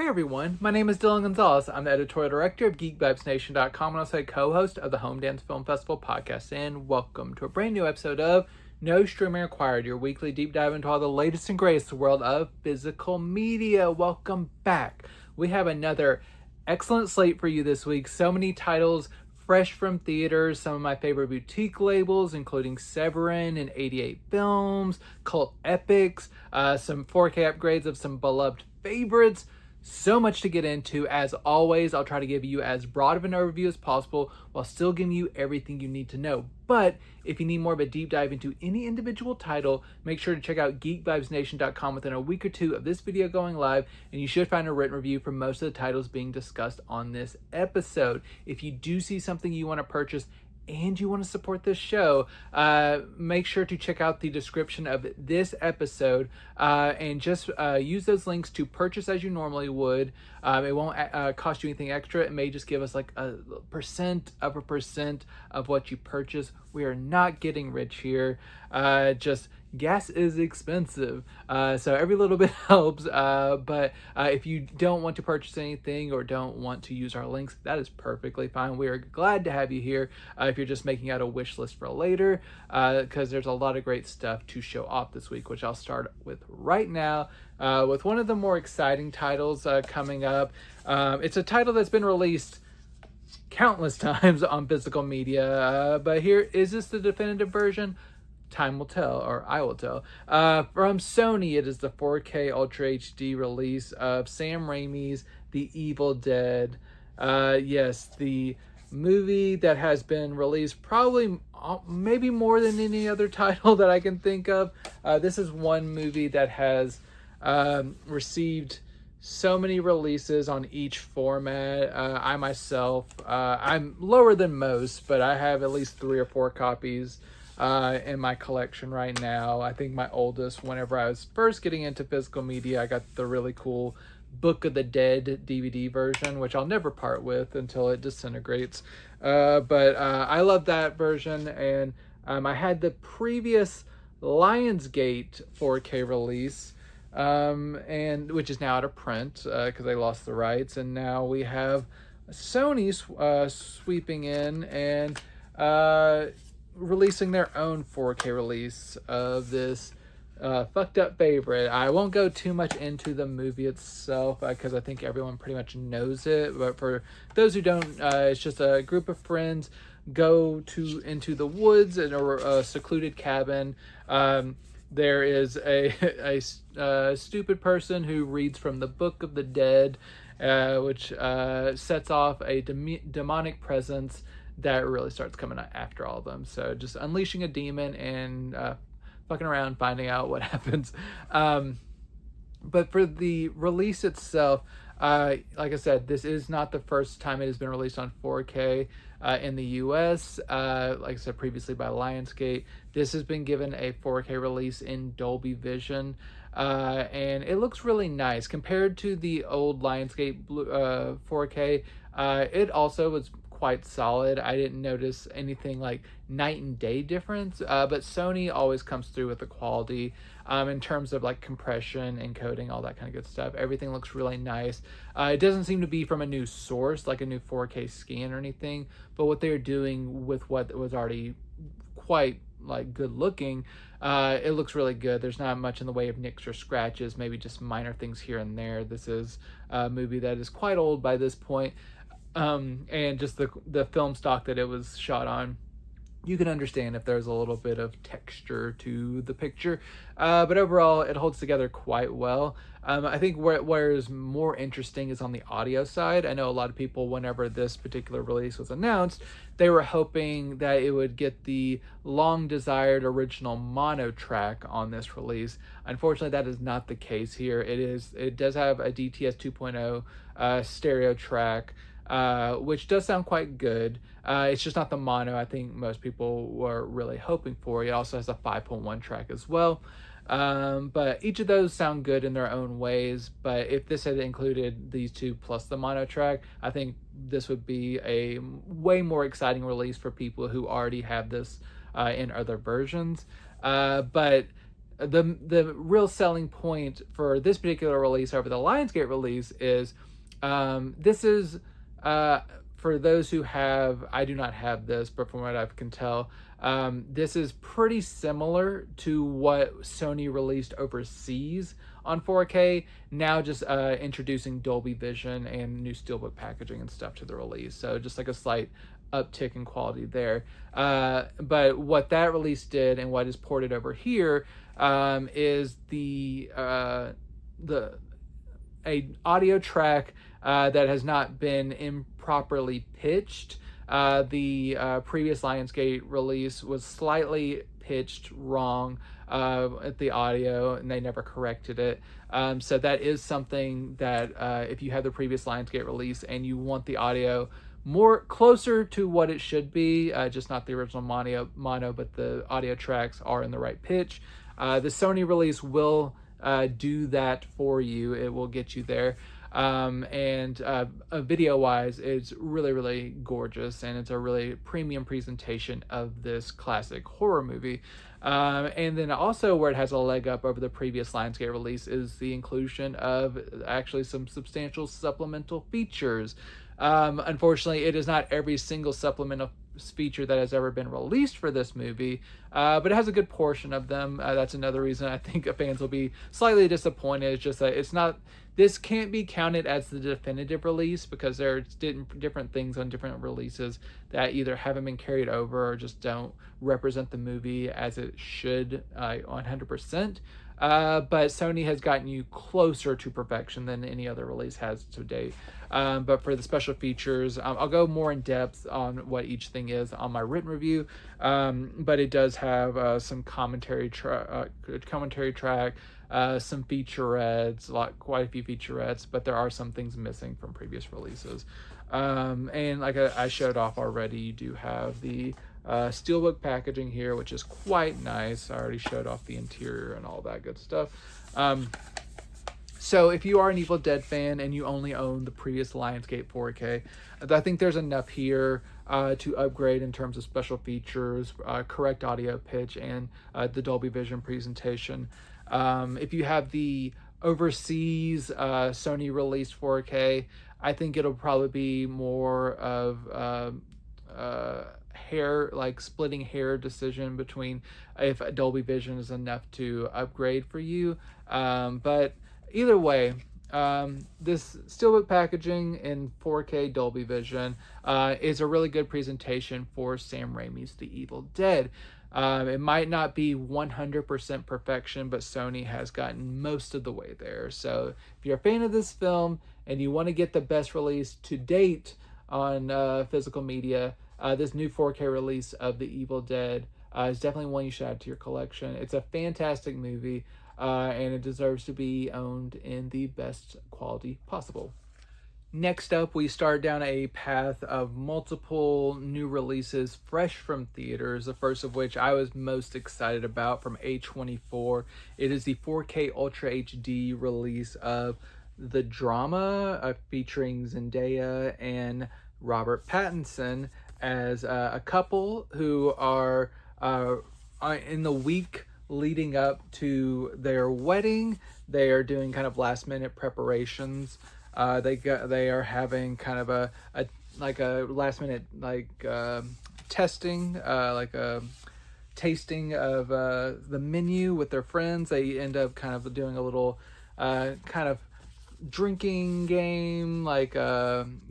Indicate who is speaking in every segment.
Speaker 1: Hey everyone, my name is Dillon Gonzalez. I'm the editorial director of GeekVibesNation.com and also a co-host of the Home Dance Film Festival podcast. And welcome to a brand new episode of No Streaming Required, your weekly deep dive into all the latest and greatest in the world of physical media. Welcome back. We have another excellent slate for you this week. So many titles fresh from theaters, some of my favorite boutique labels, including Severin and 88 Films, cult epics, some 4K upgrades of some beloved favorites. So much to get into. As always, I'll try to give you as broad of an overview as possible while still giving you everything you need to know. But if you need more of a deep dive into any individual title, make sure to check out GeekVibesNation.com within a week or two of this video going live, and you should find a written review for most of the titles being discussed on this episode. If you do see something you want to purchase and you want to support this show, make sure to check out the description of this episode and just use those links to purchase as you normally would. It won't cost you anything extra. It may just give us like a percent of what you purchase. We are not getting rich here. Just gas is expensive, so every little bit helps, but if you don't want to purchase anything or don't want to use our links, that is perfectly fine. We are glad to have you here if you're just making out a wish list for later, because there's a lot of great stuff to show off this week, which I'll start with right now with one of the more exciting titles coming up. It's a title that's been released countless times on physical media, but here, is this the definitive version? Time will tell, or I will tell. From Sony, it is the 4K Ultra HD release of Sam Raimi's The Evil Dead. Yes, the movie that has been released probably maybe more than any other title that I can think of. This is one movie that has received so many releases on each format. I myself, I'm lower than most, but I have at least 3 or 4 copies in my collection right now. I think my oldest, whenever I was first getting into physical media, I got the really cool Book of the Dead DVD version, which I'll never part with until it disintegrates. But I love that version, and I had the previous Lionsgate 4K release, and which is now out of print because they lost the rights, and now we have Sony sweeping in and releasing their own 4K release of this fucked up favorite. I won't go too much into the movie itself because I think everyone pretty much knows it, but for those who don't, it's just a group of friends go into the woods in a secluded cabin. There is a stupid person who reads from the Book of the Dead, which sets off a demonic presence that really starts coming after all of them. So just unleashing a demon and fucking around, finding out what happens. But for the release itself, like I said, this is not the first time it has been released on 4K in the US. Like I said previously by Lionsgate, this has been given a 4K release in Dolby Vision. And it looks really nice compared to the old Lionsgate 4K. It also was quite solid. I didn't notice anything like night and day difference, but Sony always comes through with the quality in terms of like compression, encoding, all that kind of good stuff. Everything looks really nice. It doesn't seem to be from a new source, like a new 4K scan or anything, but what they're doing with what was already quite like good looking, it looks really good. There's not much in the way of nicks or scratches, maybe just minor things here and there. This is a movie that is quite old by this point. And just the film stock that it was shot on, you can understand if there's a little bit of texture to the picture, but overall it holds together quite well. I think where is more interesting is on the audio side. I know a lot of people, whenever this particular release was announced, they were hoping that it would get the long desired original mono track on this release. Unfortunately, that is not the case here. It does have a DTS 2.0 stereo track, which does sound quite good. It's just not the mono I think most people were really hoping for. It also has a 5.1 track as well. But each of those sound good in their own ways. But if this had included these two plus the mono track, I think this would be a way more exciting release for people who already have this in other versions. But the real selling point for this particular release over the Lionsgate release is this is for those who have, I do not have this, but from what I can tell, this is pretty similar to what Sony released overseas on 4K, now just introducing Dolby Vision and new steelbook packaging and stuff to the release. So just like a slight uptick in quality there. But what that release did and what is ported over here is a audio track that has not been improperly pitched. The previous Lionsgate release was slightly pitched wrong at the audio, and they never corrected it. So that is something that if you have the previous Lionsgate release and you want the audio more closer to what it should be, just not the original mono, but the audio tracks are in the right pitch, the Sony release will do that for you. It will get you there. And video wise, it's really, really gorgeous, and it's a really premium presentation of this classic horror movie. And then also where it has a leg up over the previous Lionsgate release is the inclusion of actually some substantial supplemental features. Unfortunately, it is not every single supplemental feature that has ever been released for this movie, but it has a good portion of them. That's another reason I think fans will be slightly disappointed. It's just that this can't be counted as the definitive release, because there are different things on different releases that either haven't been carried over or just don't represent the movie as it should 100%. But Sony has gotten you closer to perfection than any other release has to date. But for the special features, I'll go more in depth on what each thing is on my written review. But it does have some commentary track, some featurettes, quite a few featurettes, but there are some things missing from previous releases. And like I showed off already, you do have the steelbook packaging here, which is quite nice. I already showed off the interior and all that good stuff. So if you are an Evil Dead fan and you only own the previous Lionsgate 4K, I think there's enough here to upgrade in terms of special features, correct audio pitch, and the Dolby Vision presentation. If you have the overseas Sony released 4K, I think it'll probably be more of splitting hair decision between if Dolby Vision is enough to upgrade for you. But either way, this steelbook packaging in 4K Dolby Vision is a really good presentation for Sam Raimi's The Evil Dead. It might not be 100% perfection, but Sony has gotten most of the way there. So if you're a fan of this film and you want to get the best release to date on physical media, this new 4K release of The Evil Dead is definitely one you should add to your collection. It's a fantastic movie, and it deserves to be owned in the best quality possible. Next up, we start down a path of multiple new releases fresh from theaters, the first of which I was most excited about from A24. It is the 4K Ultra HD release of The Drama, featuring Zendaya and Robert Pattinson as a couple who are in the week leading up to their wedding. They are doing kind of last minute preparations. They are having kind of a last minute testing, like a tasting of the menu with their friends. They end up kind of doing a little kind of drinking game, like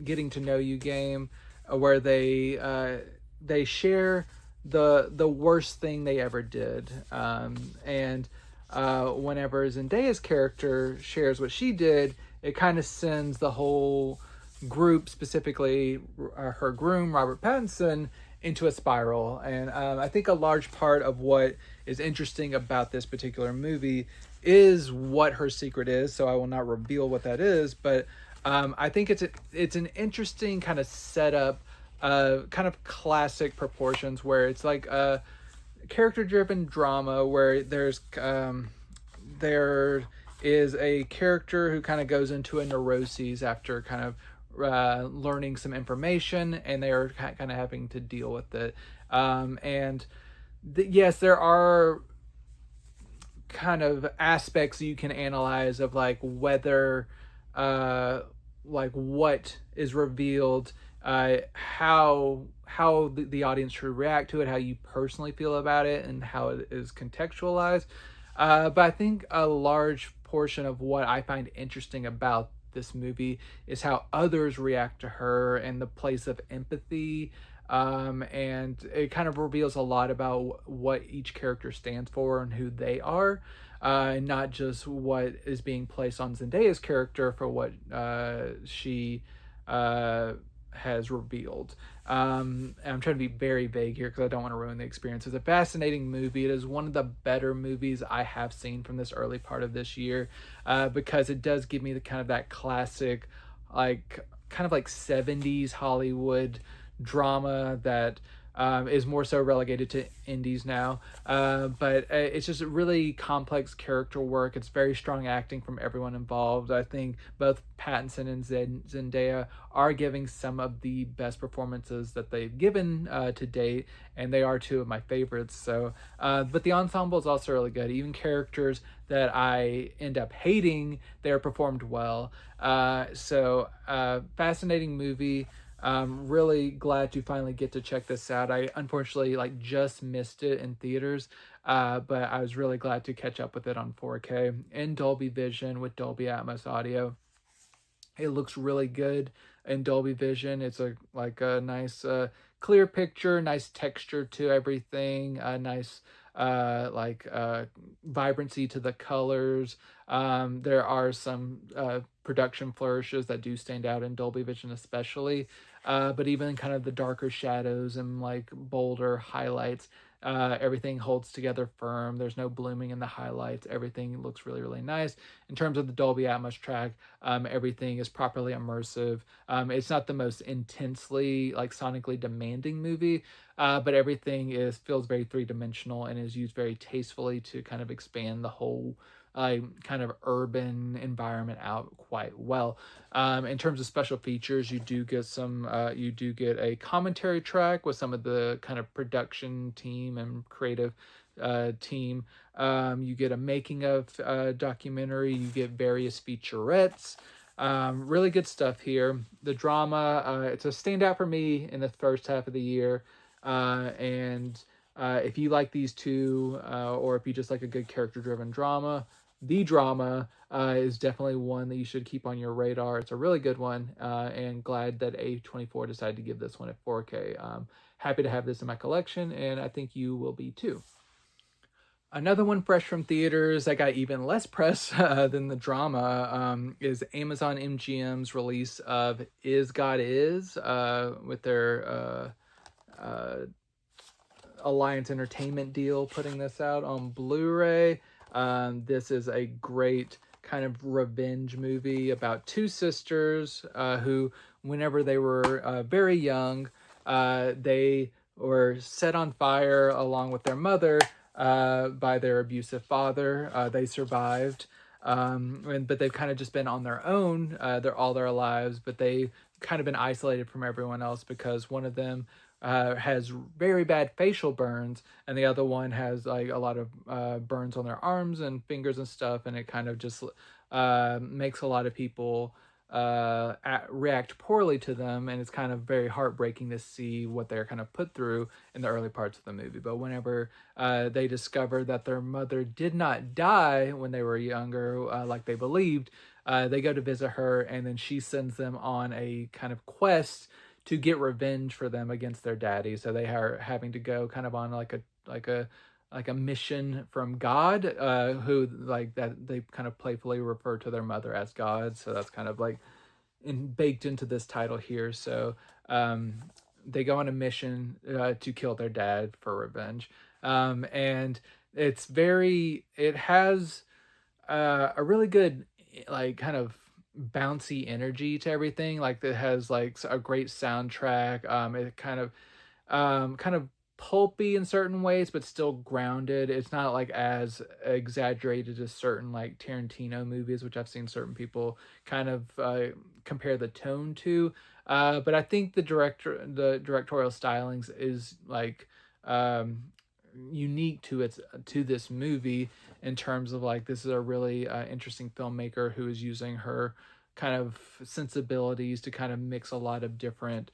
Speaker 1: getting to know you game, where they share the worst thing they ever did, and whenever Zendaya's character shares what she did, it kind of sends the whole group, specifically her groom, Robert Pattinson, into a spiral. And I think a large part of what is interesting about this particular movie is what her secret is, so I will not reveal what that is, but I think it's an interesting kind of setup, kind of classic proportions, where it's like a character-driven drama where there is a character who kind of goes into a neuroses after kind of learning some information, and they are kind of having to deal with it. Yes, there are kind of aspects you can analyze of like whether like what is revealed, how the audience should react to it, how you personally feel about it, and how it is contextualized. But I think a large portion of what I find interesting about this movie is how others react to her and the place of empathy. And it kind of reveals a lot about what each character stands for and who they are, not just what is being placed on Zendaya's character for what she has revealed. I'm trying to be very vague here because I don't want to ruin the experience. It's a fascinating movie. It is one of the better movies I have seen from this early part of this year, because it does give me the kind of that classic, like kind of like 70s Hollywood drama that is more so relegated to indies now. But it's just a really complex character work. It's very strong acting from everyone involved. I think both Pattinson and Zendaya are giving some of the best performances that they've given to date, and they are two of my favorites. So, but the ensemble is also really good. Even characters that I end up hating, they're performed well. Fascinating movie. Really glad to finally get to check this out. I unfortunately like just missed it in theaters, but I was really glad to catch up with it on 4K in Dolby Vision with Dolby Atmos audio. It looks really good in Dolby Vision. It's a nice clear picture, nice texture to everything, a nice vibrancy to the colors. There are some production flourishes that do stand out in Dolby Vision especially. But even kind of the darker shadows and like bolder highlights, everything holds together firm. There's no blooming in the highlights. Everything looks really, really nice. In terms of the Dolby Atmos track, everything is properly immersive. It's not the most intensely, like sonically demanding movie, but everything feels very three-dimensional and is used very tastefully to kind of expand the whole kind of urban environment out quite well. In terms of special features, you do get a commentary track with some of the kind of production team and creative team. You get a making of documentary. You get various featurettes. Really good stuff here. The drama, it's a standout for me in the first half of the year. And if you like these two, or if you just like a good character-driven drama, the drama is definitely one that you should keep on your radar. It's a really good one, and glad that A24 decided to give this one at 4K. Happy to have this in my collection, and I think you will be too. Another one fresh from theaters that got even less press than the drama is Amazon MGM's release of Is God Is, with their Alliance Entertainment deal, putting this out on Blu-ray. This is a great kind of revenge movie about two sisters who, whenever they were very young, they were set on fire along with their mother by their abusive father. They survived, but they've kind of just been on their own all their lives, but they've kind of been isolated from everyone else because one of them has very bad facial burns, and the other one has like a lot of burns on their arms and fingers and stuff, and it kind of just makes a lot of people react poorly to them, and it's kind of very heartbreaking to see what they're kind of put through in the early parts of the movie. But whenever they discover that their mother did not die when they were younger, like they believed, they go to visit her, and then she sends them on a kind of quest to get revenge for them against their daddy. So they are having to go kind of on like a mission from God, who like that they kind of playfully refer to their mother as God. So that's kind of like baked into this title here. So they go on a mission to kill their dad for revenge, and it has a really good like kind of bouncy energy to everything. Like it has like a great soundtrack. It kind of pulpy in certain ways, but still grounded. It's not like as exaggerated as certain like Tarantino movies, which I've seen certain people kind of compare the tone to. But I think the directorial stylings is like unique to this movie in terms of like this is a really interesting filmmaker who is using her kind of sensibilities to kind of mix a lot of different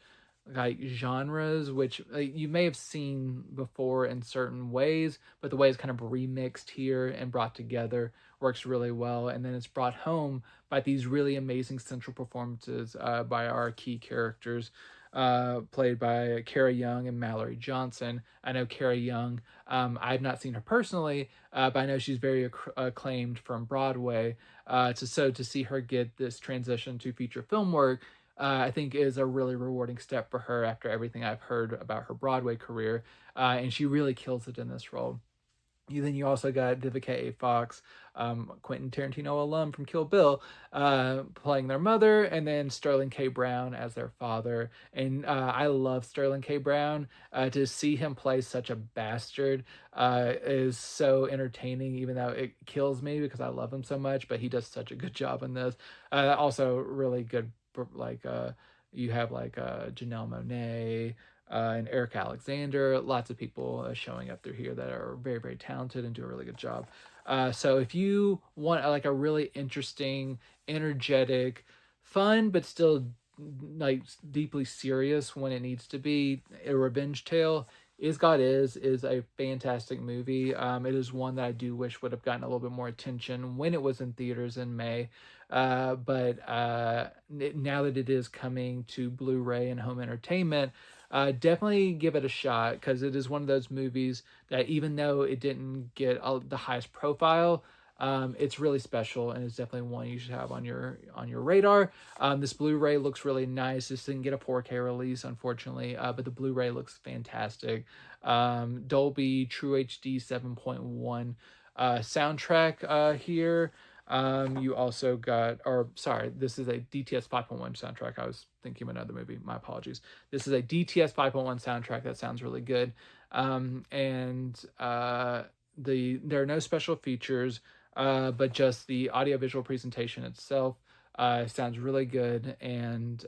Speaker 1: like genres, which you may have seen before in certain ways, but the way it's kind of remixed here and brought together works really well. And then it's brought home by these really amazing central performances by our key characters, played by Cara Young and Mallory Johnson. I know Cara Young, I've not seen her personally, but I know she's very acclaimed from Broadway. To see her get this transition to feature film work, I think is a really rewarding step for her after everything I've heard about her Broadway career. And she really kills it in this role. Then you also got Vivica A. Fox, Quentin Tarantino alum from Kill Bill, playing their mother, and then Sterling K. Brown as their father. And I love Sterling K. Brown. To see him play such a bastard is so entertaining, even though it kills me because I love him so much. But he does such a good job in this. Also, really good, like you have like Janelle Monáe, and Eric Alexander, lots of people showing up through here that are very, very talented and do a really good job. So if you want like a really interesting, energetic, fun, but still like deeply serious when it needs to be, a revenge tale, Is God is a fantastic movie. It is one that I do wish would have gotten a little bit more attention when it was in theaters in May. But now that it is coming to Blu-ray and home entertainment, definitely give it a shot because it is one of those movies that even though it didn't get the highest profile, it's really special and it's definitely one you should have on your radar. This Blu-ray looks really nice. This didn't get a 4K release, unfortunately, but the Blu-ray looks fantastic. Dolby True HD 7.1 soundtrack here. You also got, or sorry, this is a DTS 5.1 soundtrack. I was thinking of another movie. My apologies. This is a DTS 5.1 soundtrack that sounds really good. And there are no special features, but just the audiovisual presentation itself sounds really good. And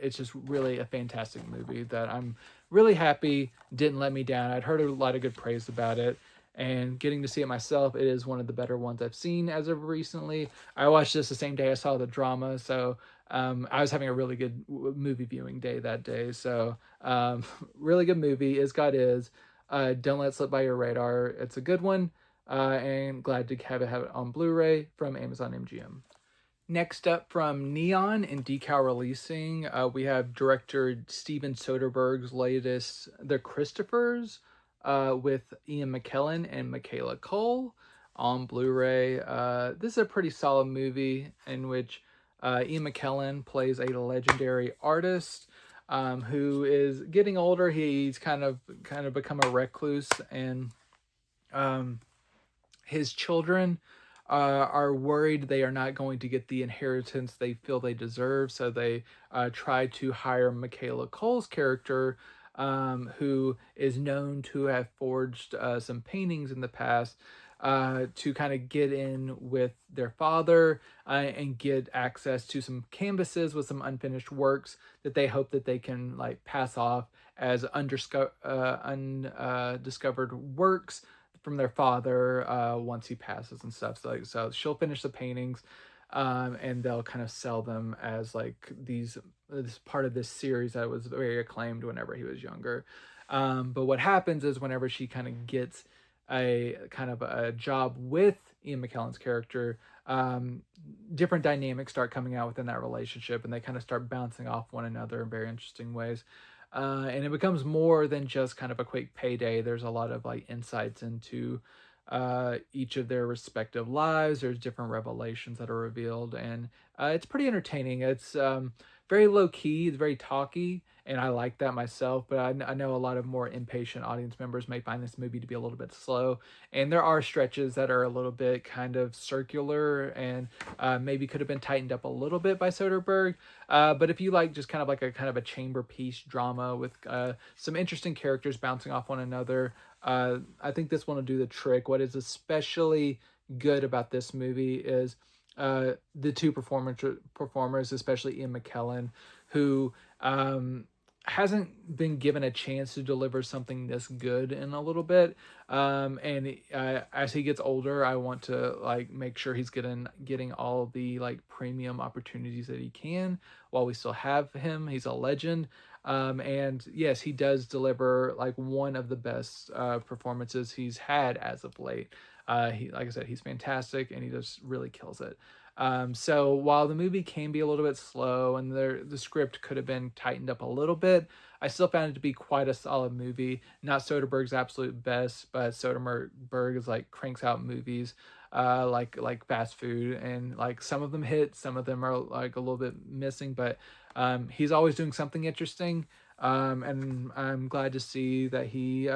Speaker 1: it's just really a fantastic movie that I'm really happy didn't let me down. I'd heard a lot of good praise about it. And getting to see it myself, it is one of the better ones I've seen as of recently. I watched this the same day I saw the drama, so I was having a really good movie viewing day that day. So really good movie. Is God is. Don't let it slip by your radar. It's a good one, and glad to have it on Blu-ray from Amazon MGM. Next up from Neon and Decal Releasing, we have director Steven Soderbergh's latest, The Christophers, with Ian McKellen and Michaela Cole on Blu-ray. This is a pretty solid movie in which Ian McKellen plays a legendary artist who is getting older. He's kind of become a recluse, and his children are worried they are not going to get the inheritance they feel they deserve. So they try to hire Michaela Cole's character, who is known to have forged some paintings in the past, to kind of get in with their father and get access to some canvases with some unfinished works that they hope that they can like pass off as undiscovered works from their father once he passes and stuff. So she'll finish the paintings, and they'll kind of sell them as like this part of this series that was very acclaimed whenever he was younger. But what happens is whenever she kind of gets a kind of a job with Ian McKellen's character, different dynamics start coming out within that relationship, and they kind of start bouncing off one another in very interesting ways. And it becomes more than just kind of a quick payday. There's a lot of like insights into each of their respective lives. There's different revelations that are revealed, and it's pretty entertaining. It's very low key, it's very talky, and I like that myself. But I know a lot of more impatient audience members may find this movie to be a little bit slow, and there are stretches that are a little bit kind of circular and maybe could have been tightened up a little bit by Soderbergh. But if you like just kind of a chamber piece drama with some interesting characters bouncing off one another, I think this one will do the trick. What is especially good about this movie is the two performers, especially Ian McKellen, who hasn't been given a chance to deliver something this good in a little bit. And as he gets older, I want to like make sure he's getting all the like premium opportunities that he can while we still have him. He's a legend. And yes, he does deliver like one of the best performances he's had as of late. He, like I said, he's fantastic and he just really kills it. So while the movie can be a little bit slow and the script could have been tightened up a little bit, I still found it to be quite a solid movie. Not Soderbergh's absolute best, but Soderbergh is like cranks out movies like fast food, and like some of them hit, some of them are like a little bit missing, but he's always doing something interesting. And I'm glad to see that he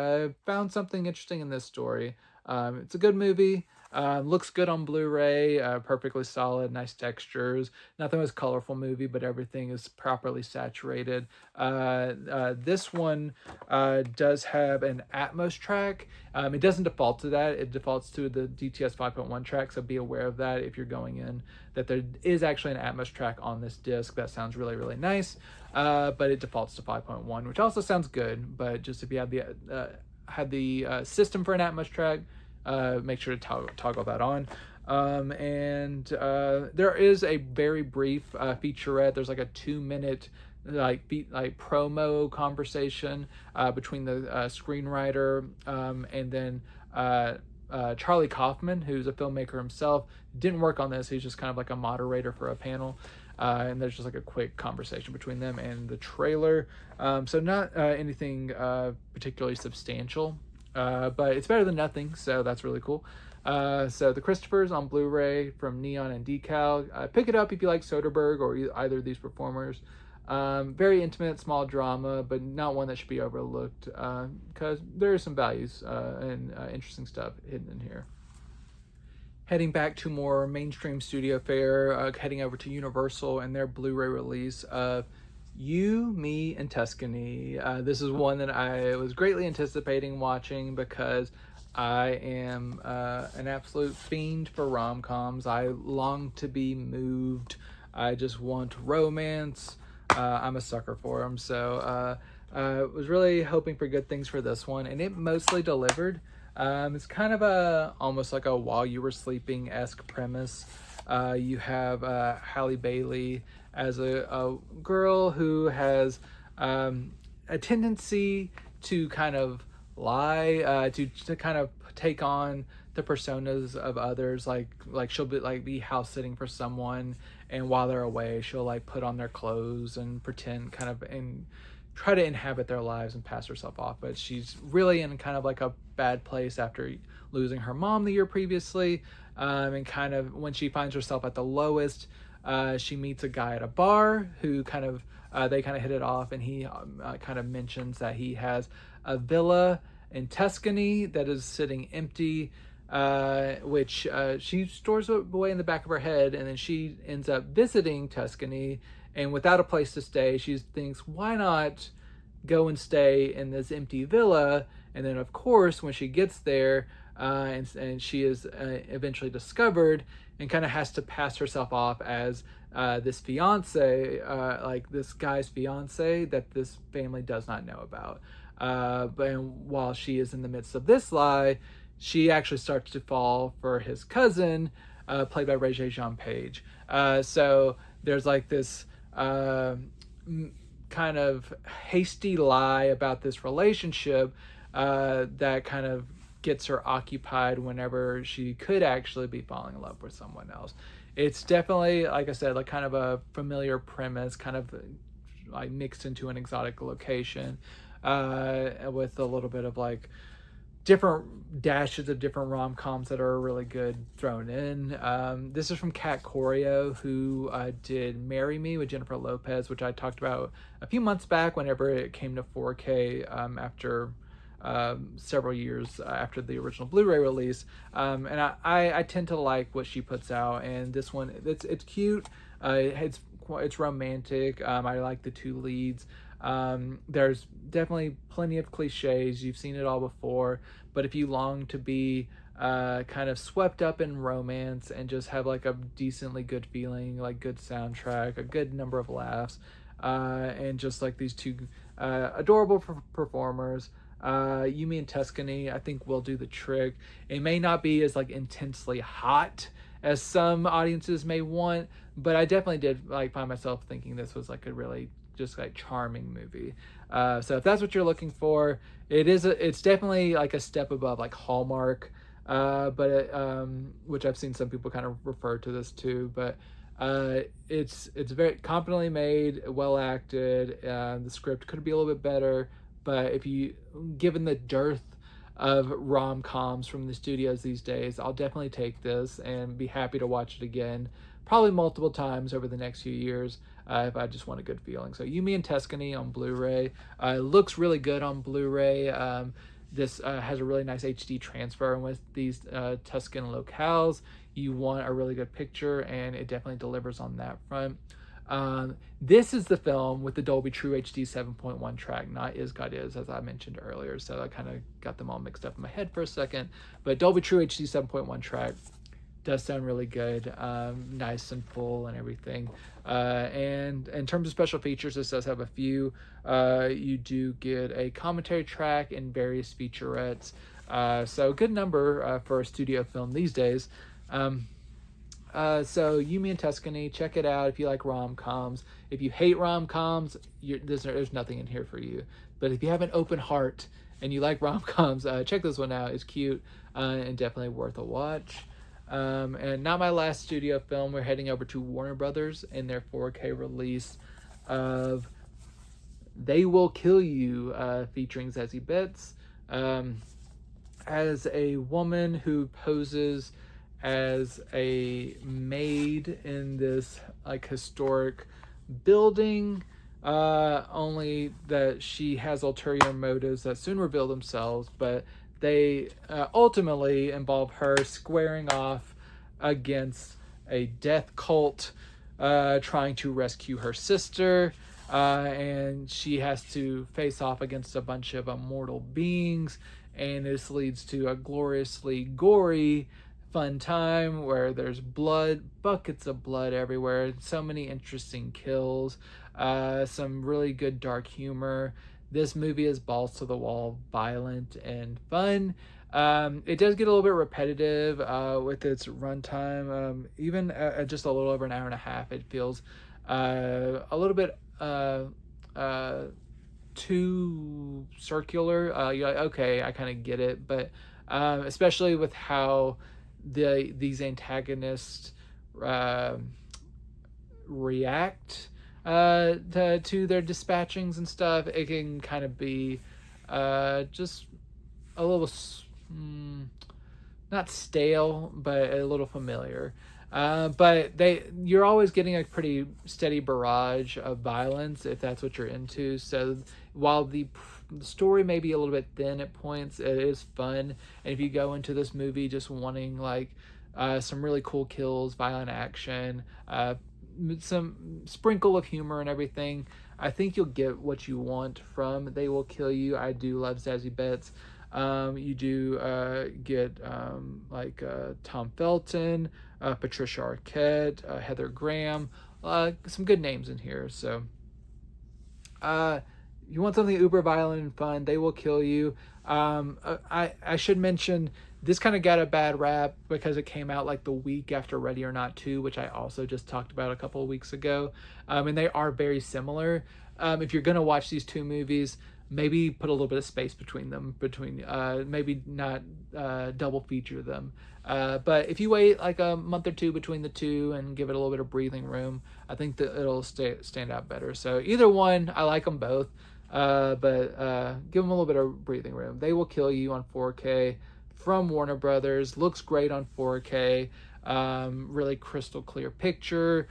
Speaker 1: found something interesting in this story. It's a good movie. Looks good on Blu-ray, perfectly solid, nice textures. Not the most colorful movie, but everything is properly saturated. This one does have an Atmos track. It doesn't default to that. It defaults to the DTS 5.1 track, so be aware of that if you're going in, that there is actually an Atmos track on this disc that sounds really, really nice, but it defaults to 5.1, which also sounds good, but just if you have the system for an Atmos track, make sure to toggle that on. And there is a very brief featurette. There's like a 2-minute promo conversation between the screenwriter and then Charlie Kaufman, who's a filmmaker himself. Didn't work on this. He's just kind of like a moderator for a panel. And there's just like a quick conversation between them and the trailer. So not anything particularly substantial. But it's better than nothing, so that's really cool. So The Christophers on Blu-ray from Neon and Decal. Pick it up if you like Soderbergh or either of these performers. Very intimate, small drama, but not one that should be overlooked because there are some values and interesting stuff hidden in here. Heading back to more mainstream studio fare, heading over to Universal and their Blu-ray release of You, Me, and Tuscany. This is one that I was greatly anticipating watching because I am an absolute fiend for rom-coms. I long to be moved. I just want romance. I'm a sucker for them. So was really hoping for good things for this one, and it mostly delivered. It's kind of almost like a While You Were Sleeping-esque premise. You have Halle Bailey as a girl who has a tendency to kind of lie, to kind of take on the personas of others. Like she'll be house sitting for someone, and while they're away, she'll like put on their clothes and pretend kind of and try to inhabit their lives and pass herself off. But she's really in kind of like a bad place after losing her mom the year previously. And kind of when she finds herself at the lowest, she meets a guy at a bar who kind of they kind of hit it off, and he kind of mentions that he has a villa in Tuscany that is sitting empty, which she stores away in the back of her head, and then she ends up visiting Tuscany, and without a place to stay, she thinks, why not go and stay in this empty villa? And then of course when she gets there, and she is eventually discovered and kind of has to pass herself off as this fiance, like this guy's fiance that this family does not know about. But while she is in the midst of this lie, she actually starts to fall for his cousin, played by Regé-Jean Page. So there's like this kind of hasty lie about this relationship that kind of gets her occupied whenever she could actually be falling in love with someone else. It's definitely, like I said, like kind of a familiar premise, kind of like mixed into an exotic location, with a little bit of like different dashes of different rom-coms that are really good thrown in. This is from Kat Corio, who did Marry Me with Jennifer Lopez, which I talked about a few months back whenever it came to 4K after several years after the original Blu-ray release. And I tend to like what she puts out, and this one, it's cute, it's romantic. I like the two leads. There's definitely plenty of cliches. You've seen it all before, but if you long to be kind of swept up in romance and just have like a decently good feeling, like good soundtrack, a good number of laughs, and just like these two Adorable performers. Yumi and Tuscany, I think, will do the trick. It may not be as like intensely hot as some audiences may want, but I definitely did like find myself thinking this was like a really just like charming movie. So if that's what you're looking for, it's definitely like a step above like Hallmark, which I've seen some people kind of refer to this too, but it's very competently made, well acted. The script could be a little bit better, but given the dearth of rom-coms from the studios these days, I'll definitely take this and be happy to watch it again, probably multiple times over the next few years, if I just want a good feeling. So Yumi and Tuscany on Blu-ray. Looks really good on Blu-ray. This has a really nice HD transfer, and with these Tuscan locales, you want a really good picture, and it definitely delivers on that front. This is the film with the Dolby True HD 7.1 track, not Is God Is, as I mentioned earlier. So I kind of got them all mixed up in my head for a second. But Dolby True HD 7.1 track does sound really good, nice and full and everything. And in terms of special features, this does have a few. You do get a commentary track and various featurettes. So a good number for a studio film these days. So Yumi and Tuscany, check it out if you like rom-coms. If you hate rom-coms, there's nothing in here for you. But if you have an open heart and you like rom-coms, check this one out. It's cute and definitely worth a watch. And not my last studio film. We're heading over to Warner Brothers in their 4K release of They Will Kill You, featuring Zazie Beetz as a woman who poses as a maid in this like historic building, only that she has ulterior motives that soon reveal themselves, but they ultimately involve her squaring off against a death cult trying to rescue her sister, and she has to face off against a bunch of immortal beings, and this leads to a gloriously gory fun time where there's blood, buckets of blood everywhere, so many interesting kills, some really good dark humor. This movie is balls to the wall, violent and fun. It does get a little bit repetitive with its runtime. Even at just a little over an hour and a half, it feels a little bit too circular. You're like, okay, I kind of get it, but especially with how these antagonists react to their dispatchings and stuff, it can kind of be just a little not stale, but a little familiar. But you're always getting a pretty steady barrage of violence if that's what you're into. So while the story may be a little bit thin at points, it is fun. And if you go into this movie just wanting like some really cool kills, violent action, some sprinkle of humor and everything, I think you'll get what you want from They Will Kill You. I do love Zazie Beetz. You do get Tom Felton, Patricia Arquette, Heather Graham, some good names in here. So you want something uber violent and fun, They Will Kill You. I should mention this kind of got a bad rap because it came out like the week after Ready or Not 2, which I also just talked about a couple of weeks ago. And they are very similar. If you're going to watch these two movies, maybe put a little bit of space between them, maybe not double feature them. But if you wait like a month or two between the two and give it a little bit of breathing room, I think that it'll stand out better. So either one, I like them both, but give them a little bit of breathing room. They Will Kill You on 4K from Warner Brothers. Looks great on 4K. Really crystal clear picture.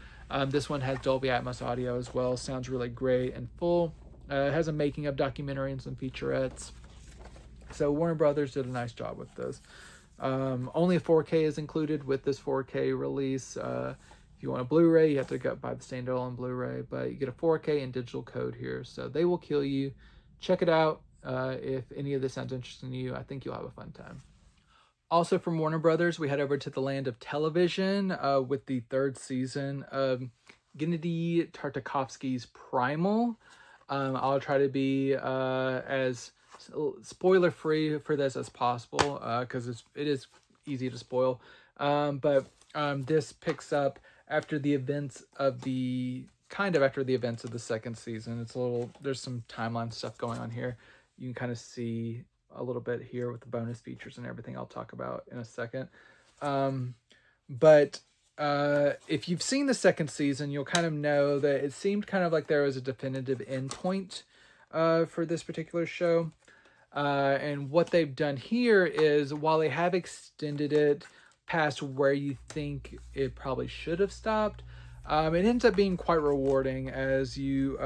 Speaker 1: This one has Dolby Atmos audio as well. Sounds really great and full. It has a making of documentary and some featurettes. So Warner Brothers did a nice job with this. Only 4K is included with this 4K release. If you want a Blu-ray, you have to go buy the standalone Blu-ray, but you get a 4K and digital code here. So They Will Kill You. Check it out. If any of this sounds interesting to you, I think you'll have a fun time. Also from Warner Brothers, we head over to the land of television with the third season of Genndy Tartakovsky's Primal. I'll try to be as spoiler free for this as possible, because it is easy to spoil. But this picks up after the events of the after the events of the second season. There's some timeline stuff going on here. You can kind of see a little bit here with the bonus features and everything I'll talk about in a second. But if you've seen the second season, you'll kind of know that it seemed kind of like there was a definitive endpoint for this particular show. And what they've done here is, while they have extended it past where you think it probably should have stopped, it ends up being quite rewarding as you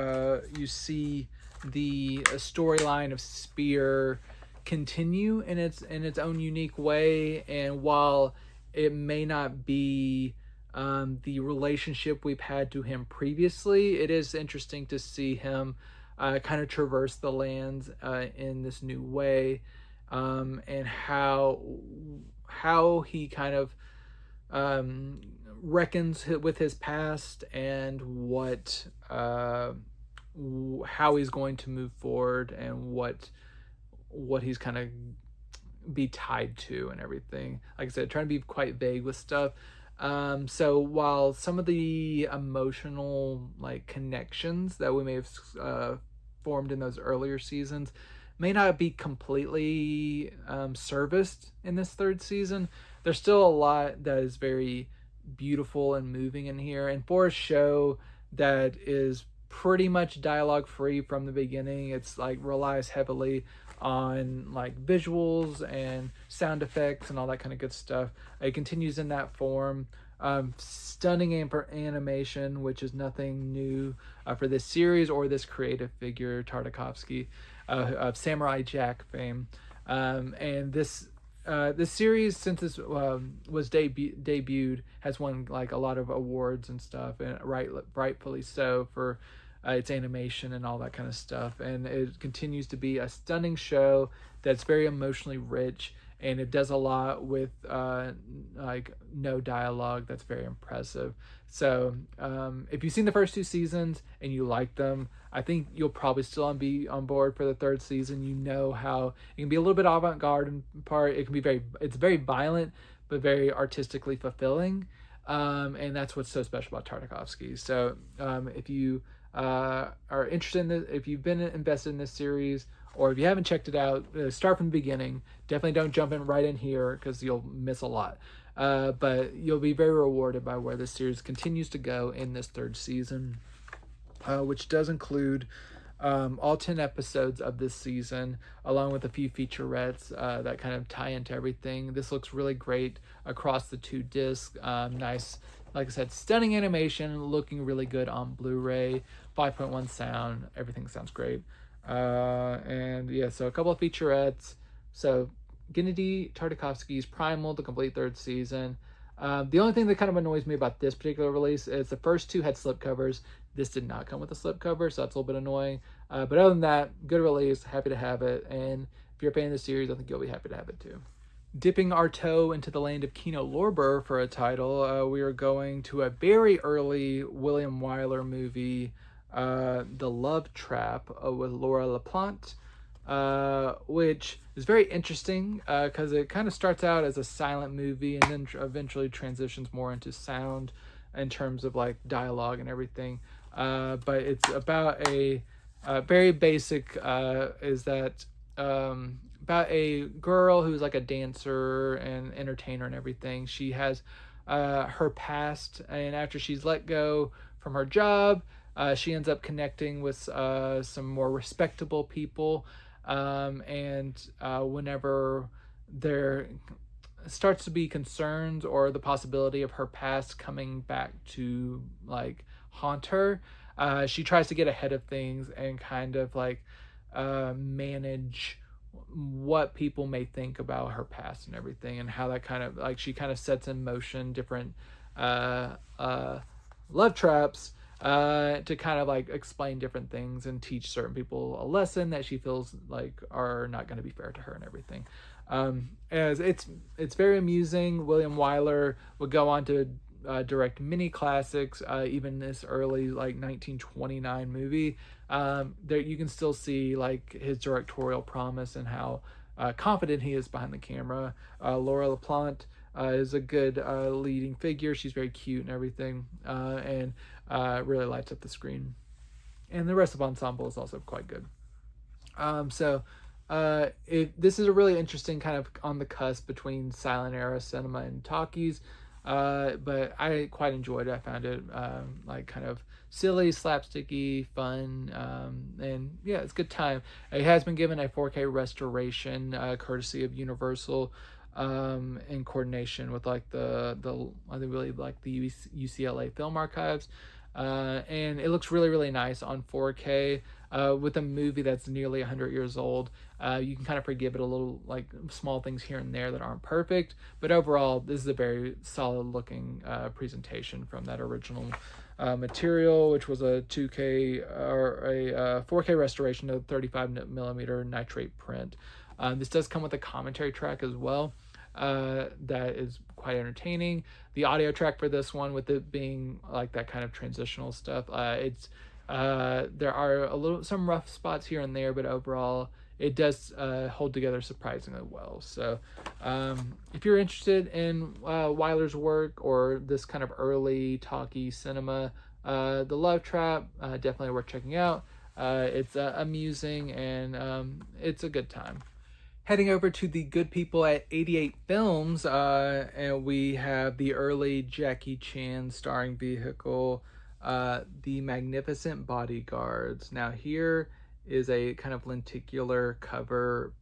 Speaker 1: see the storyline of Spear continue in its own unique way. And while it may not be the relationship we've had to him previously, it is interesting to see him kind of traverse the lands in this new way, and how he kind of reckons with his past, and what how he's going to move forward, and what he's kind of be tied to and everything. Like I said, trying to be quite vague with stuff. So while some of the emotional like connections that we may have formed in those earlier seasons may not be completely serviced in this third season, there's still a lot that is very beautiful and moving in here. And for a show that is pretty much dialogue free from the beginning, it's like relies heavily on like visuals and sound effects and all that kind of good stuff. It continues in that form. Stunning animation, which is nothing new for this series or this creative figure, Tartakovsky, of Samurai Jack fame. And this series, since this was debuted, has won like a lot of awards and stuff, and rightfully so for its animation and all that kind of stuff. And it continues to be a stunning show that's very emotionally rich, and it does a lot with like no dialogue. That's very impressive. So if you've seen the first two seasons and you like them, I think you'll probably still be on board for the third season. You know how it can be a little bit avant-garde in part. It can be it's very violent, but very artistically fulfilling. And that's what's so special about Tartakovsky. So if you are interested in this, if you've been invested in this series, or if you haven't checked it out, start from the beginning. Definitely don't jump right in here, because you'll miss a lot. But you'll be very rewarded by where this series continues to go in this third season, which does include all 10 episodes of this season, along with a few featurettes that kind of tie into everything. This looks really great across the two discs. Nice, like I said, stunning animation, looking really good on Blu-ray, 5.1 sound, everything sounds great. And yeah, so a couple of featurettes. So Genndy Tartakovsky's Primal, the complete third season. The only thing that kind of annoys me about this particular release is the first two had slipcovers. This did not come with a slipcover, so that's a little bit annoying. But other than that, good release, happy to have it. And if you're a fan of the series, I think you'll be happy to have it too. Dipping our toe into the land of Kino Lorber for a title, we are going to a very early William Wyler movie, The Love Trap, with Laura LaPlante, which is very interesting because it kind of starts out as a silent movie and then eventually transitions more into sound in terms of like dialogue and everything. But it's about a very basic, about a girl who's like a dancer and entertainer and everything. She has her past, and after she's let go from her job, she ends up connecting with some more respectable people, and whenever there starts to be concerns or the possibility of her past coming back to like haunt her, she tries to get ahead of things and kind of like manage what people may think about her past and everything, and how that kind of like she kind of sets in motion different love traps to kind of like explain different things and teach certain people a lesson that she feels like are not going to be fair to her and everything. As it's very amusing. William Wyler would go on to direct mini classics, even this early like 1929 movie. There you can still see like his directorial promise and how confident he is behind the camera. Laura LaPlante is a good leading figure. She's very cute and everything, and really lights up the screen. And the rest of the ensemble is also quite good. This is a really interesting kind of on the cusp between silent era cinema and talkies, but I quite enjoyed it. I found it like kind of silly, slapsticky, fun, and yeah, it's a good time. It has been given a 4K restoration, courtesy of Universal, in coordination with like the I believe like the UCLA Film Archives. And it looks really, really nice on 4K. With a movie that's nearly 100 years old, you can kind of forgive it a little, like small things here and there that aren't perfect. But overall, this is a very solid looking presentation from that original material, which was a 2K or a 4K restoration of 35 millimeter nitrate print. This does come with a commentary track as well. That is quite entertaining. The audio track for this one, with it being like that kind of transitional stuff, there are some rough spots here and there, but overall it does hold together surprisingly well. So if you're interested in Weiler's work or this kind of early talkie cinema, The Love Trap, definitely worth checking out. It's amusing and it's a good time. Heading over to the good people at 88 Films, and we have the early Jackie Chan starring vehicle, The Magnificent Bodyguards. Now here is a kind of lenticular cover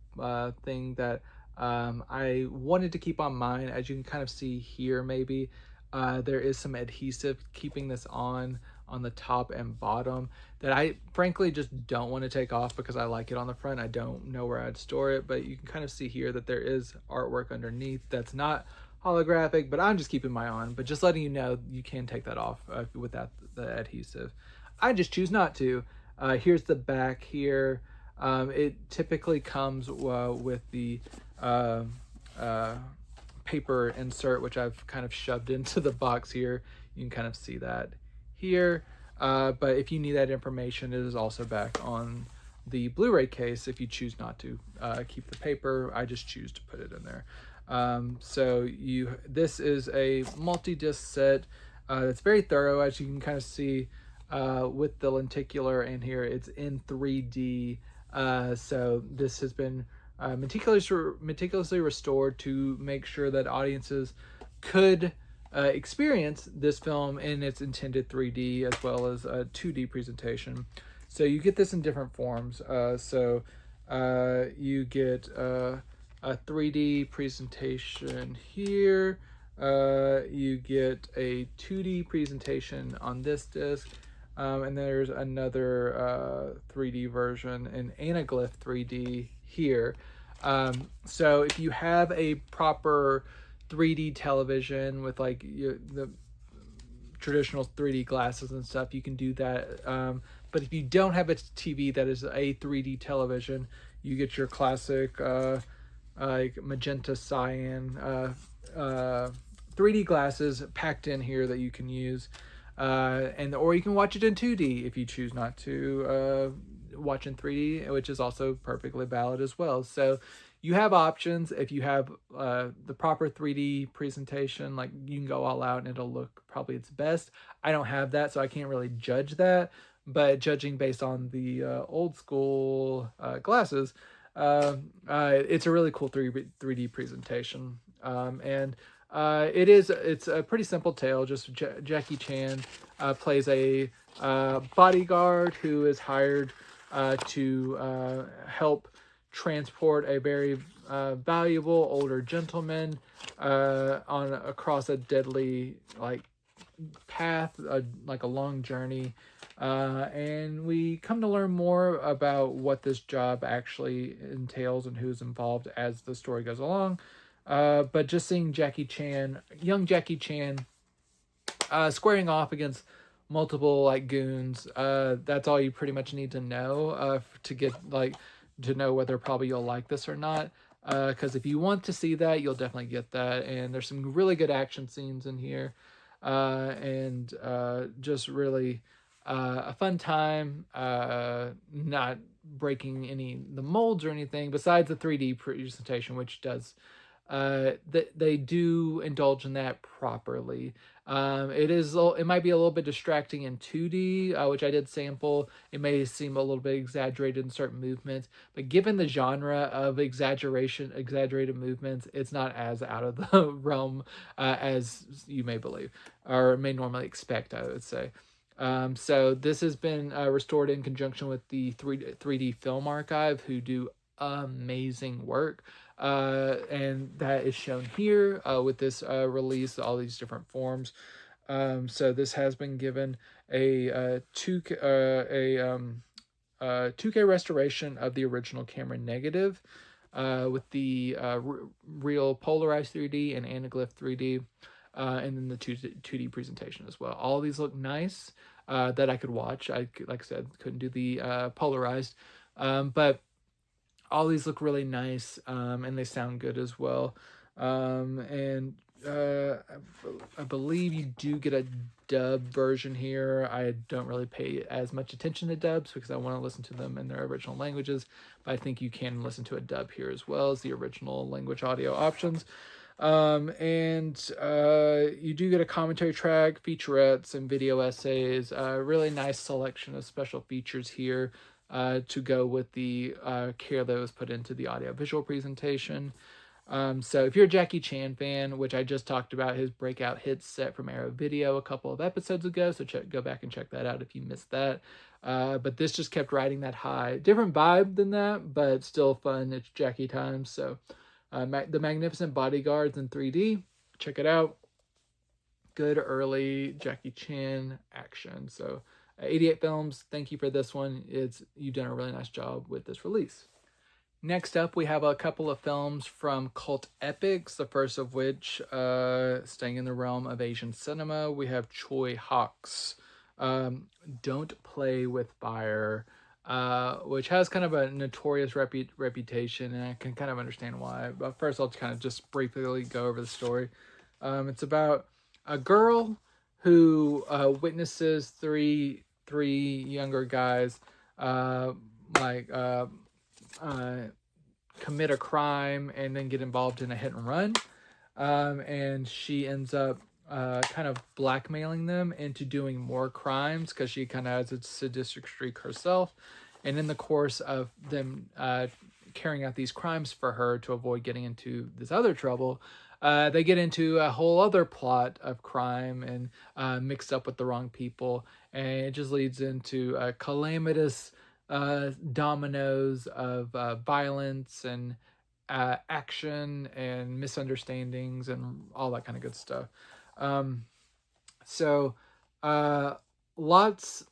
Speaker 1: thing that I wanted to keep on mine. As you can kind of see here, maybe there is some adhesive keeping this on the top and bottom that I frankly just don't want to take off because I like it on the front. I don't know where I'd store it, but you can kind of see here that there is artwork underneath that's not holographic, but I'm just keeping mine on. But just letting you know, you can take that off without the adhesive. I just choose not to. Here's the back here. It typically comes with the paper insert, which I've kind of shoved into the box here. You can kind of see that here. But if you need that information, it is also back on the Blu-ray case if you choose not to keep the paper. I just choose to put it in there. This is a multi-disc set that's very thorough, as you can kind of see with the lenticular, and here it's in 3D. So this has been meticulously restored to make sure that audiences could experience this film in its intended 3D as well as a 2D presentation. So you get this in different forms. You get a 3D presentation here. You get a 2D presentation on this disc. And there's another 3D version in Anaglyph 3D here. So if you have a proper 3D television with like the traditional 3D glasses and stuff, you can do that. But if you don't have a TV that is a 3D television, you get your classic like magenta cyan 3D glasses packed in here that you can use. Or you can watch it in 2D if you choose not to watch in 3D, which is also perfectly valid as well. So you have options. If you have the proper 3D presentation, like you can go all out and it'll look probably its best. I don't have that, so I can't really judge that. But judging based on the old school glasses, it's a really cool 3D presentation. It's a pretty simple tale. Just Jackie Chan plays a bodyguard who is hired to help transport a very valuable older gentleman across a deadly path, like a long journey. And we come to learn more about what this job actually entails and who's involved as the story goes along. But just seeing young Jackie Chan, squaring off against multiple goons, that's all you pretty much need to know to get to know whether probably you'll like this or not. Because if you want to see that, you'll definitely get that. And there's some really good action scenes in here. and just really a fun time, not breaking the molds or anything besides the 3D presentation, which does they do indulge in that properly. It might be a little bit distracting in 2D, which I did sample. It may seem a little bit exaggerated in certain movements, but given the genre of exaggerated movements, it's not as out of the realm as you may believe or may normally expect, I would say. So this has been restored in conjunction with the 3D Film Archive, who do amazing work. And that is shown here with this release, all these different forms. So this has been given a 2K restoration of the original camera negative with the real polarized 3D and anaglyph 3D, and then the 2D presentation as well. All these look nice that I could watch. Like I said, couldn't do the polarized, but all these look really nice, and they sound good as well. And I believe you do get a dub version here. I don't really pay as much attention to dubs because I want to listen to them in their original languages, but I think you can listen to a dub here as well as the original language audio options. And you do get a commentary track, featurettes, and video essays. Really nice selection of special features here to go with the care that was put into the audio-visual presentation. So if you're a Jackie Chan fan, which I just talked about his breakout hits set from Arrow Video a couple of episodes ago, so go back and check that out if you missed that. But this just kept riding that high. Different vibe than that, but still fun. It's Jackie time. So the Magnificent Bodyguards in 3D. Check it out. Good early Jackie Chan action. So 88 Films, thank you for this one. You've done a really nice job with this release. Next up, we have a couple of films from Cult Epics, the first of which, staying in the realm of Asian cinema, we have Choi Hawk's Don't Play with Fire, which has kind of a notorious reputation, and I can kind of understand why. But first, I'll kind of just briefly go over the story. It's about a girl who witnesses three younger guys commit a crime and then get involved in a hit and run, and she ends up kind of blackmailing them into doing more crimes because she kind of has a sadistic streak herself. And in the course of them carrying out these crimes for her to avoid getting into this other trouble, they get into a whole other plot of crime and mixed up with the wrong people, and it just leads into calamitous dominoes of violence and action and misunderstandings and all that kind of good stuff. So lots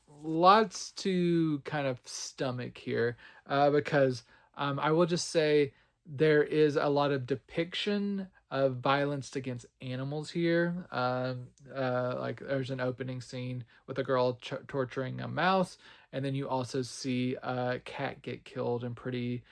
Speaker 1: to kind of stomach here, because I will just say there is a lot of depiction of violence against animals here. Like there's an opening scene with a girl torturing a mouse, and then you also see a cat get killed in pretty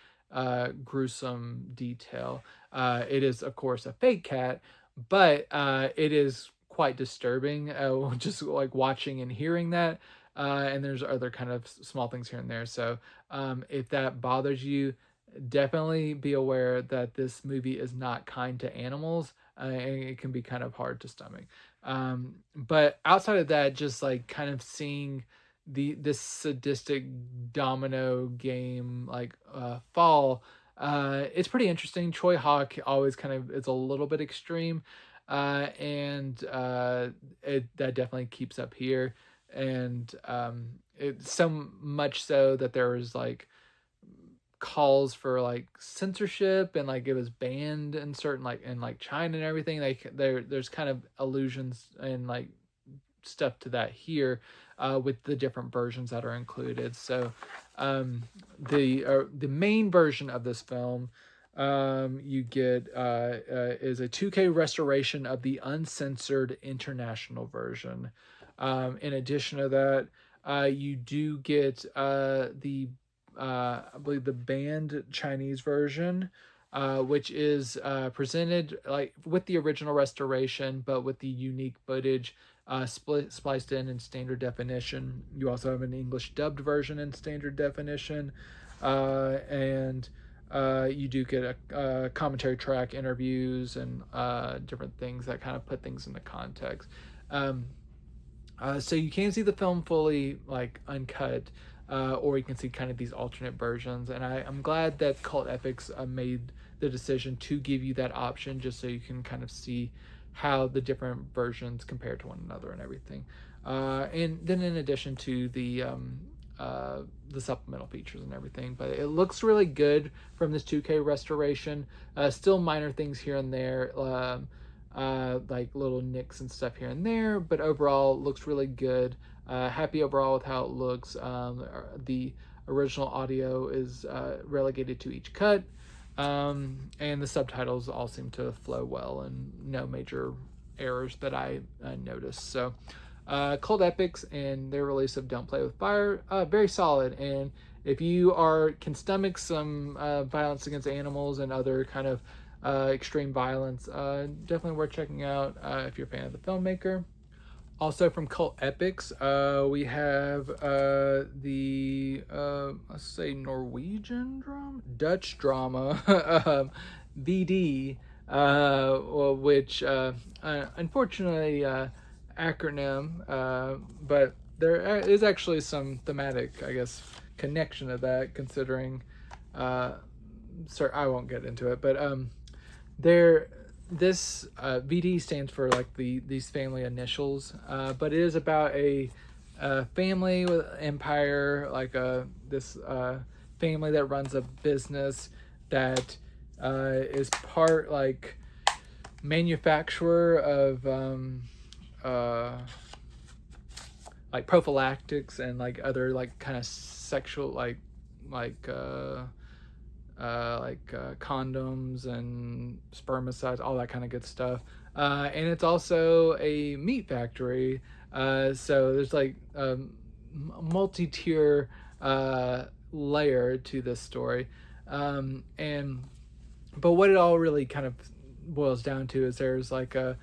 Speaker 1: gruesome detail. It is, of course, a fake cat, but it is quite disturbing just like watching and hearing that. And there's other kind of small things here and there. So if that bothers you, definitely be aware that this movie is not kind to animals, and it can be kind of hard to stomach. But outside of that, just like kind of seeing this sadistic domino game like fall, it's pretty interesting. Choi Hawk always kind of is a little bit extreme, and that definitely keeps up here. And it's so much so that there was like calls for like censorship, and like it was banned in certain like in like China and everything. Like there's kind of allusions and like stuff to that here with the different versions that are included. So the main version of this film you get is a 2K restoration of the uncensored international version. In addition to that, you do get I believe the banned Chinese version, which is presented like with the original restoration, but with the unique footage spliced in standard definition. You also have an English dubbed version in standard definition, and you do get a commentary track, interviews, and different things that kind of put things into context. So you can see the film fully like uncut, or you can see kind of these alternate versions. And I'm glad that Cult Epics made the decision to give you that option, just so you can kind of see how the different versions compare to one another and everything. And then in addition to the supplemental features and everything, but it looks really good from this 2K restoration. Still minor things here and there, like little nicks and stuff here and there, but overall looks really good. Happy overall with how it looks. The original audio is relegated to each cut, and the subtitles all seem to flow well and no major errors that I noticed. So Cold Epics and their release of Don't Play with Fire, very solid. And if you can stomach some violence against animals and other kind of extreme violence, definitely worth checking out if you're a fan of the filmmaker. Also from Cult Epics, we have the let's say Norwegian drama, Dutch drama, VD, which unfortunately acronym, but there is actually some thematic, I guess, connection to that, considering sorry, I won't get into it, but this VD stands for like these family initials, but it is about a family with empire, like this family that runs a business that is part like manufacturer of like prophylactics and like other like kind of sexual like condoms and spermicides, all that kind of good stuff. And it's also a meat factory. So there's like a multi-tier layer to this story. But what it all really kind of boils down to is there's like a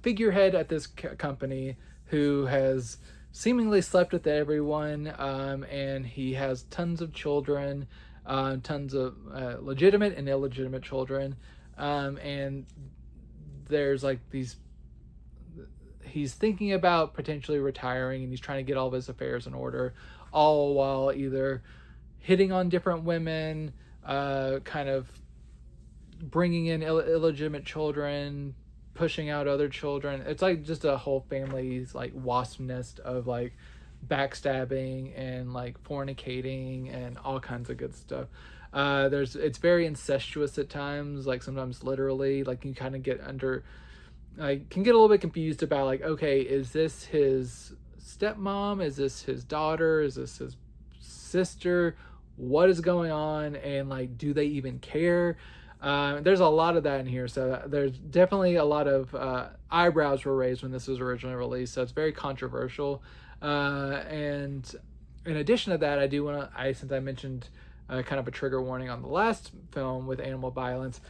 Speaker 1: figurehead at this company who has seemingly slept with everyone, and he has tons of children, tons of legitimate and illegitimate children, and there's like he's thinking about potentially retiring, and he's trying to get all of his affairs in order, all while either hitting on different women, kind of bringing in illegitimate children, pushing out other children. It's like just a whole family's like wasp nest of like backstabbing and like fornicating and all kinds of good stuff. It's very incestuous at times, like sometimes literally, like you kind of get under, I can get a little bit confused about like, okay, is this his stepmom? Is this his daughter? Is this his sister? What is going on? And like, do they even care? There's a lot of that in here, so there's definitely a lot of eyebrows were raised when this was originally released, so it's very controversial. And in addition to that, I do want to, since I mentioned kind of a trigger warning on the last film with animal violence,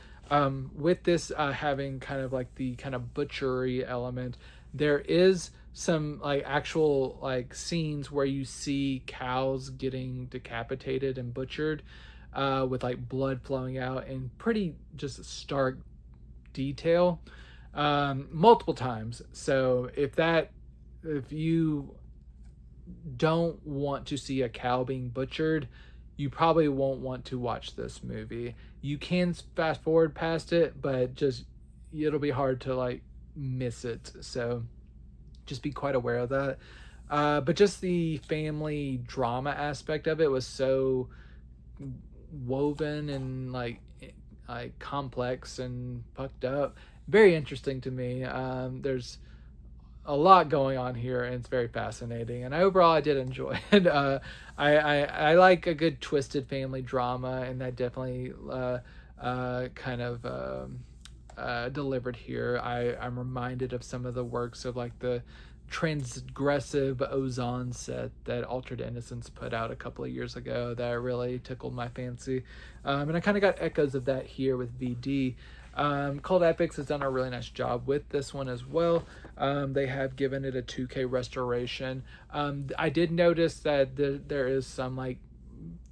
Speaker 1: with this having kind of like the kind of butchery element, there is some like actual like scenes where you see cows getting decapitated and butchered, with like blood flowing out in pretty just stark detail, multiple times. So if you don't want to see a cow being butchered, you probably won't want to watch this movie. You can fast forward past it, but just it'll be hard to like miss it. So just be quite aware of that. But just the family drama aspect of it was so woven and like complex and fucked up, very interesting to me. There's a lot going on here, and it's very fascinating, and overall I did enjoy it. I like a good twisted family drama, and that definitely kind of delivered here. I'm reminded of some of the works of like the transgressive ozone set that Altered Innocence put out a couple of years ago that really tickled my fancy. And I kind of got echoes of that here with VD. Cold Epics has done a really nice job with this one as well. They have given it a 2K restoration. I did notice that there is some like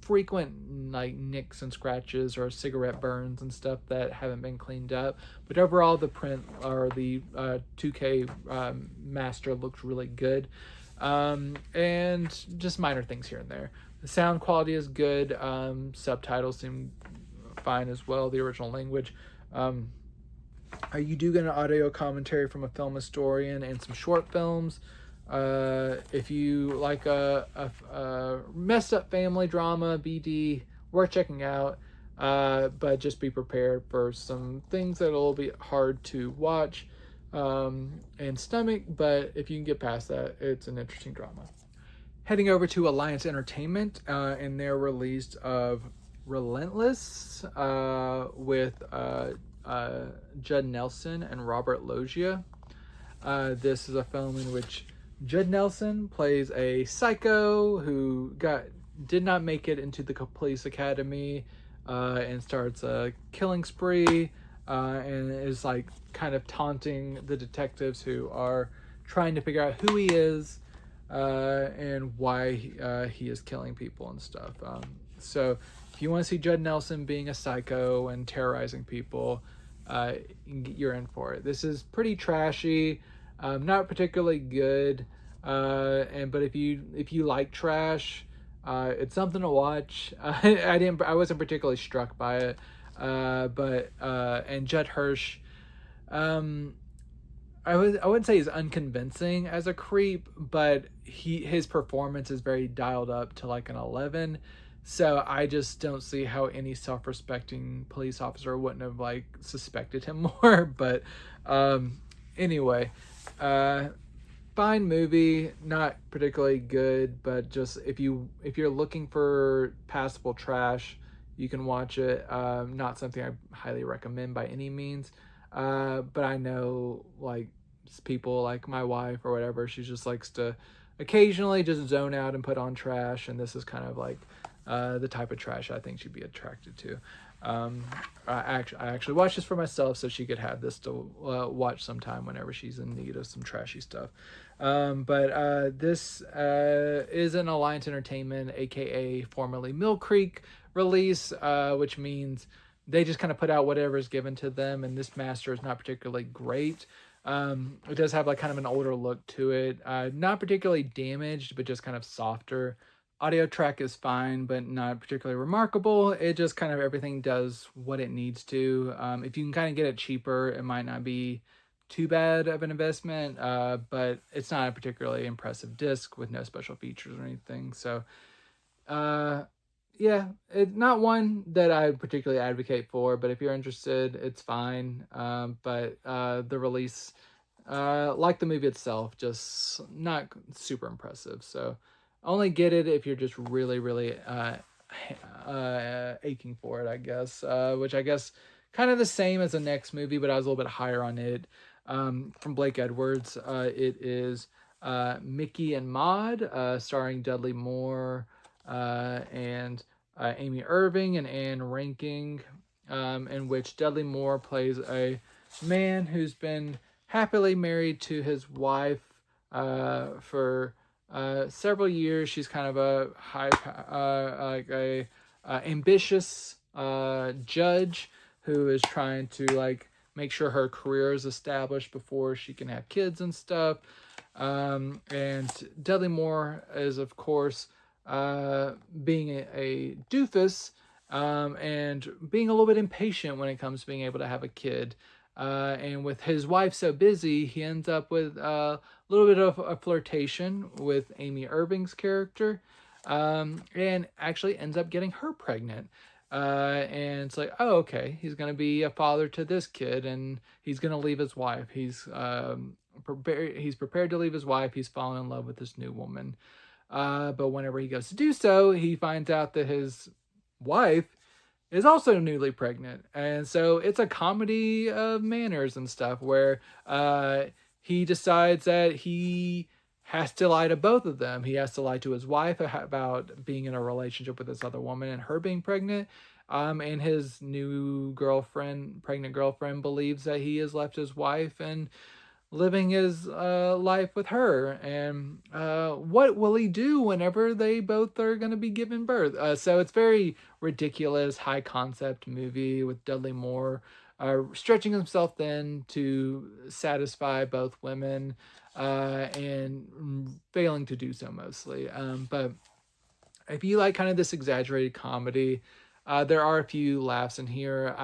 Speaker 1: frequent like nicks and scratches or cigarette burns and stuff that haven't been cleaned up, but overall the print or the 2K master looks really good, and just minor things here and there. The sound quality is good. Subtitles seem fine as well, the original language. You do get an audio commentary from a film historian and some short films. If you like a messed up family drama, BD, worth checking out. But just be prepared for some things that'll be hard to watch and stomach. But if you can get past that, it's an interesting drama. Heading over to Alliance Entertainment and their release of Relentless with Judd Nelson and Robert Loggia. This is a film in which Judd Nelson plays a psycho who did not make it into the police academy and starts a killing spree and is like kind of taunting the detectives who are trying to figure out who he is and why he is killing people and stuff. So if you want to see Judd Nelson being a psycho and terrorizing people, you're in for it. This is pretty trashy. Not particularly good, but if you like trash, it's something to watch. I wasn't particularly struck by it, and Judd Hirsch, I wouldn't say he's unconvincing as a creep, but his performance is very dialed up to like an 11. So I just don't see how any self-respecting police officer wouldn't have like suspected him more. But anyway, fine movie, not particularly good, but just if you're looking for passable trash, you can watch it. Not something I highly recommend by any means. But I know like people like my wife or whatever, she just likes to occasionally just zone out and put on trash, and this is kind of like the type of trash I think she'd be attracted to. I actually watched this for myself so she could have this to watch sometime whenever she's in need of some trashy stuff. But this is an Alliance Entertainment, aka formerly Mill Creek release, which means they just kind of put out whatever is given to them, and this master is not particularly great. It does have like kind of an older look to it, not particularly damaged, but just kind of softer. Audio track is fine, but not particularly remarkable. It just kind of everything does what it needs to. If you can kind of get it cheaper, it might not be too bad of an investment, but it's not a particularly impressive disc with no special features or anything. So, yeah, it's not one that I particularly advocate for, but if you're interested, it's fine. But the release, like the movie itself, just not super impressive. So only get it if you're just really, really aching for it, I guess. Which I guess kind of the same as the next movie, but I was a little bit higher on it. From Blake Edwards, it is Micki and Maude, starring Dudley Moore and Amy Irving and Anne Ranking, in which Dudley Moore plays a man who's been happily married to his wife for several years. She's kind of a ambitious judge who is trying to like make sure her career is established before she can have kids and stuff. And Dudley Moore is, of course, being a doofus and being a little bit impatient when it comes to being able to have a kid. And with his wife so busy, he ends up with a little bit of a flirtation with Amy Irving's character, and actually ends up getting her pregnant. And it's like, oh, okay, he's going to be a father to this kid, and he's going to leave his wife. He's prepared to leave his wife. He's fallen in love with this new woman. But whenever he goes to do so, he finds out that his wife is also newly pregnant. And so it's a comedy of manners and stuff where he decides that he has to lie to both of them. He has to lie to his wife about being in a relationship with this other woman and her being pregnant. And his new girlfriend, pregnant girlfriend, believes that he has left his wife and living his life with her. And what will he do whenever they both are going to be given birth? So it's very ridiculous, high concept movie with Dudley Moore stretching himself thin to satisfy both women and failing to do so mostly. But if you like kind of this exaggerated comedy, there are a few laughs in here.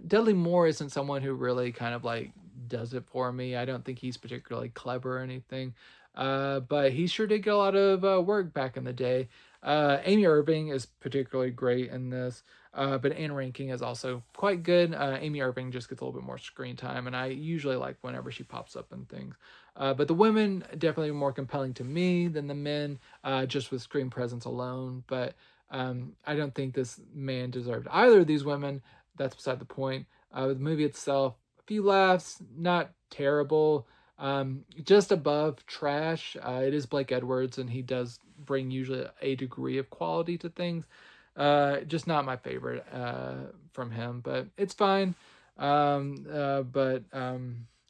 Speaker 1: Dudley Moore isn't someone who really kind of like does it for me. I don't think he's particularly clever or anything. But he sure did get a lot of work back in the day. Amy Irving is particularly great in this. But Anne Rankin is also quite good. Amy Irving just gets a little bit more screen time, and I usually like whenever she pops up in things. But the women definitely more compelling to me than the men, just with screen presence alone. But I don't think this man deserved either of these women. That's beside the point. The movie itself, a few laughs, not terrible, just above trash. It is Blake Edwards, and he does bring usually a degree of quality to things. Just not my favorite from him, but it's fine. But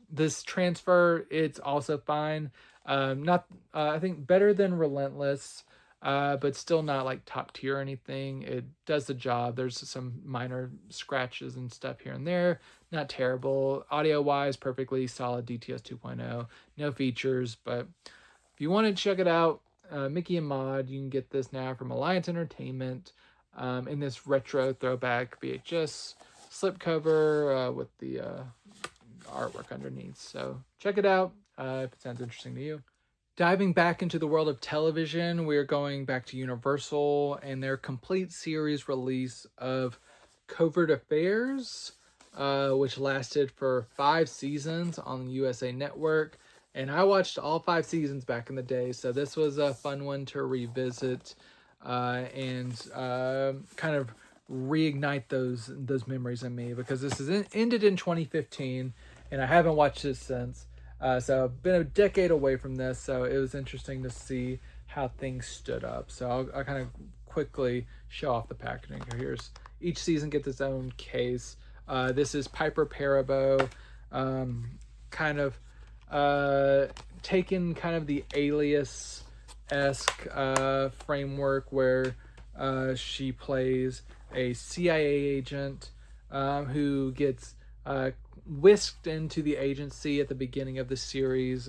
Speaker 1: this transfer, it's also fine. Not I think better than Relentless, but still not like top tier or anything. It does the job. There's some minor scratches and stuff here and there. Not terrible. Audio wise, perfectly solid DTS 2.0. No features, but if you want to check it out, Micki Maude, you can get this now from Alliance Entertainment. In this retro throwback VHS slipcover with the artwork underneath. So check it out if it sounds interesting to you. Diving back into the world of television, we are going back to Universal and their complete series release of Covert Affairs, which lasted for 5 seasons on the USA Network. And I watched all 5 seasons back in the day, so this was a fun one to revisit. And kind of reignite those memories in me, because this is ended in 2015 and I haven't watched this since. So I've been a decade away from this, so it was interesting to see how things stood up. So I'll kind of quickly show off the packaging. Here's each season gets its own case. This is Piper Perabo, kind of taken kind of the Alias-esque framework where she plays a CIA agent who gets whisked into the agency at the beginning of the series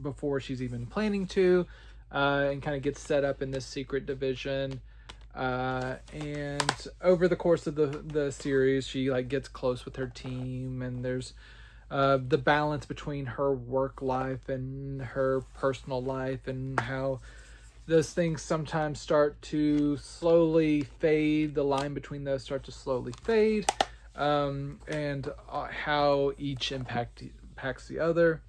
Speaker 1: before she's even planning to, and kind of gets set up in this secret division. And over the course of the series, she like gets close with her team, and there's the balance between her work life and her personal life, and how those things sometimes start to slowly fade. The line between those start to slowly fade, and how each impacts the other.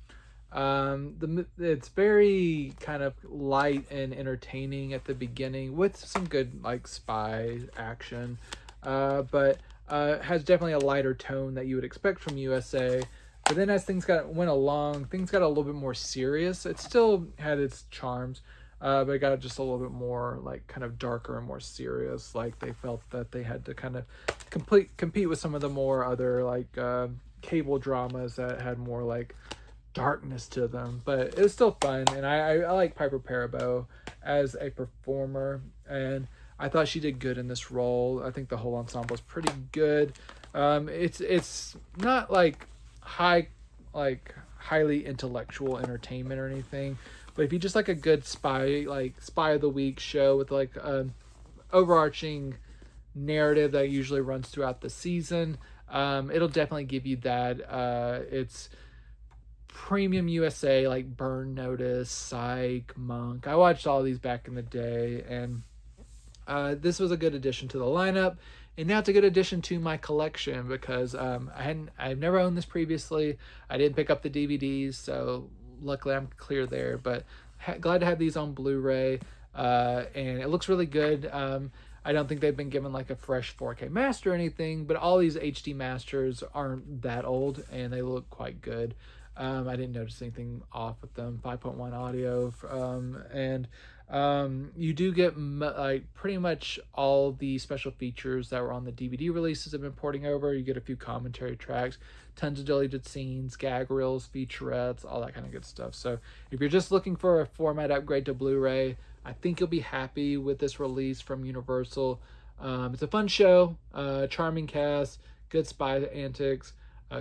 Speaker 1: It's very kind of light and entertaining at the beginning with some good like spy action, but has definitely a lighter tone that you would expect from USA. But then as things went along, things got a little bit more serious. It still had its charms, but it got just a little bit more like kind of darker and more serious. Like they felt that they had to kind of compete with some of the more other like cable dramas that had more like darkness to them. But it was still fun, and I like Piper Perabo as a performer, and I thought she did good in this role. I think the whole ensemble is pretty good. It's not like highly intellectual entertainment or anything, but if you just like a good spy of the week show with like an overarching narrative that usually runs throughout the season, it'll definitely give you that. It's premium USA, like Burn Notice, Psych, Monk. I watched all these back in the day, and this was a good addition to the lineup. And now it's a good addition to my collection, because I've never owned this previously. I didn't pick up the DVDs, so luckily I'm clear there. But glad to have these on Blu-ray, and it looks really good. I don't think they've been given like a fresh 4K master or anything, but all these HD masters aren't that old and they look quite good. I didn't notice anything off with them. 5.1 audio, and you do get like pretty much all the special features that were on the DVD releases have been porting over. You get a few commentary tracks, tons of deleted scenes, gag reels, featurettes, all that kind of good stuff. So if you're just looking for a format upgrade to Blu-ray, I think you'll be happy with this release from Universal. It's a fun show, charming cast, good spy antics,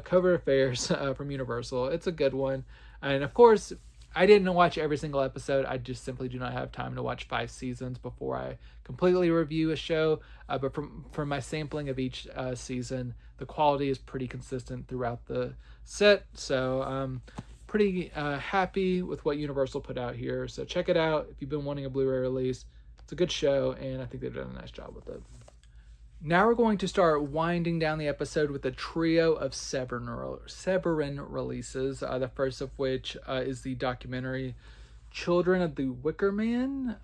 Speaker 1: Covert Affairs from Universal. It's a good one. And of course, I didn't watch every single episode. I just simply do not have time to watch 5 seasons before I completely review a show. But from my sampling of each season, the quality is pretty consistent throughout the set. So I'm pretty happy with what Universal put out here. So check it out if you've been wanting a Blu-ray release. It's a good show, and I think they've done a nice job with it. Now we're going to start winding down the episode with a trio of Severin releases, the first of which is the documentary Children of the Wicker Man,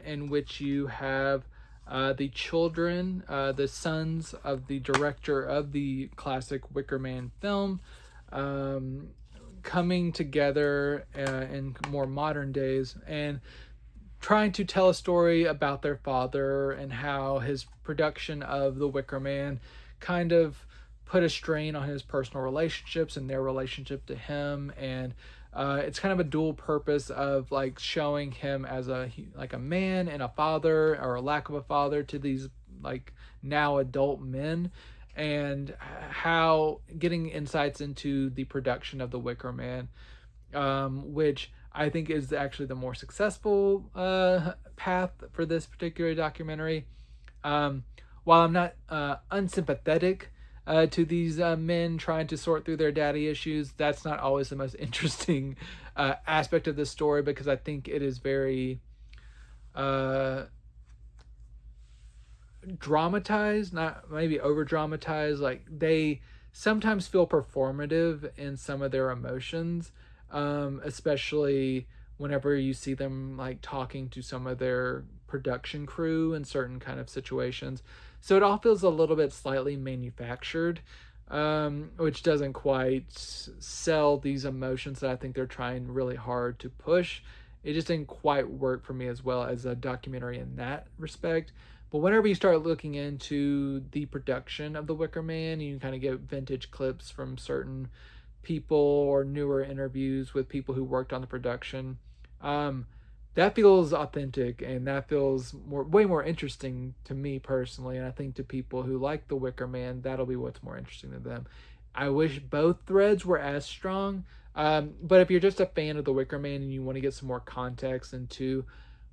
Speaker 1: in which you have the children, the sons of the director of the classic Wicker Man film, coming together in more modern days and trying to tell a story about their father and how his production of The Wicker Man kind of put a strain on his personal relationships and their relationship to him. And it's kind of a dual purpose of like showing him as a man and a father, or a lack of a father, to these like now adult men, and how getting insights into the production of The Wicker Man, which I think is actually the more successful path for this particular documentary. While I'm not unsympathetic to these men trying to sort through their daddy issues, that's not always the most interesting aspect of this story, because I think it is very dramatized, not maybe over dramatized. Like, they sometimes feel performative in some of their emotions. Especially whenever you see them like talking to some of their production crew in certain kind of situations. So it all feels a little bit slightly manufactured, which doesn't quite sell these emotions that I think they're trying really hard to push. It just didn't quite work for me as well as a documentary in that respect. But whenever you start looking into the production of The Wicker Man, you can kind of get vintage clips from certain people or newer interviews with people who worked on the production. That feels authentic, and that feels way more interesting to me personally. And I think to people who like The Wicker Man, that'll be what's more interesting to them. I wish both threads were as strong. But if you're just a fan of The Wicker Man and you want to get some more context into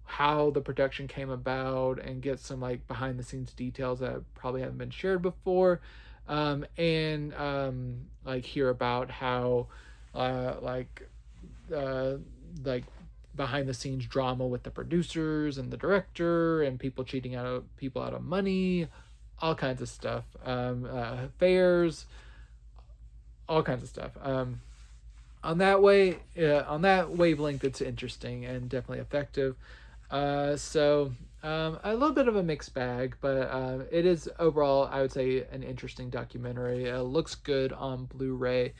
Speaker 1: how the production came about and get some like behind the scenes details that probably haven't been shared before, and like hear about how like behind the scenes drama with the producers and the director and people cheating people out of money, all kinds of stuff, affairs, all kinds of stuff. On that wavelength, it's interesting and definitely effective. So a little bit of a mixed bag, but it is overall, I would say, an interesting documentary. It looks good on Blu-ray.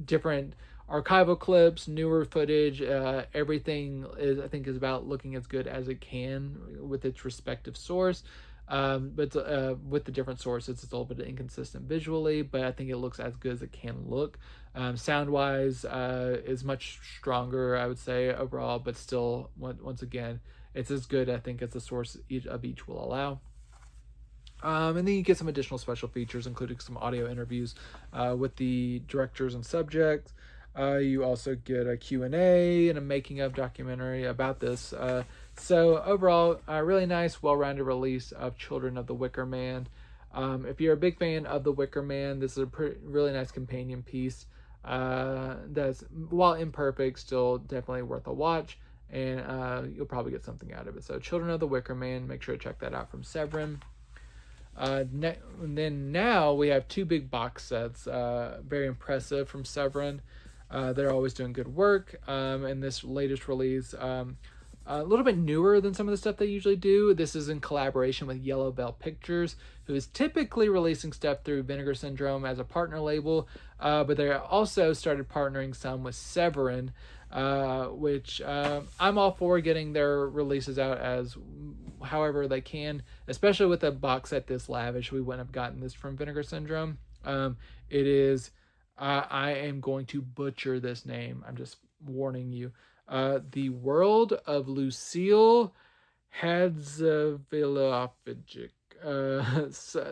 Speaker 1: Different archival clips, newer footage, everything I think is about looking as good as it can with its respective source. But with the different sources, it's a little bit inconsistent visually, but I think it looks as good as it can look. Sound-wise, is much stronger, I would say, overall, but still, once again, it's as good, I think, as the source of each will allow. And then you get some additional special features, including some audio interviews with the directors and subjects. You also get a Q&A and a making of documentary about this. So overall, a really nice, well-rounded release of Children of the Wicker Man. If you're a big fan of The Wicker Man, this is a really nice companion piece that's, while imperfect, still definitely worth a watch, and you'll probably get something out of it. So Children of the Wicker Man, make sure to check that out from Severin. And then now we have 2 big box sets, very impressive from Severin. They're always doing good work. And this latest release, a little bit newer than some of the stuff they usually do. This is in collaboration with Yellow Bell Pictures, who is typically releasing stuff through Vinegar Syndrome as a partner label, but they also started partnering some with Severin, which I'm all for getting their releases out as however they can, especially with a box set this lavish. We wouldn't have gotten this from Vinegar Syndrome. It is, I am going to butcher this name. I'm just warning you. The World of Lucile Hadzihalilovic.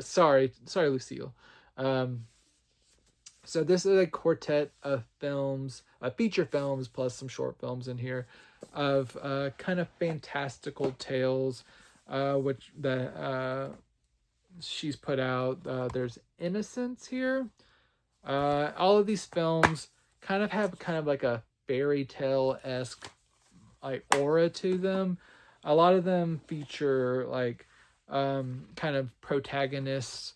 Speaker 1: Sorry, Lucile. Um, so this is a quartet of films, feature films, plus some short films in here, of kind of fantastical tales, which that she's put out. There's Innocence here. All of these films kind of have kind of like a fairy tale esque like aura to them. A lot of them feature like kind of protagonists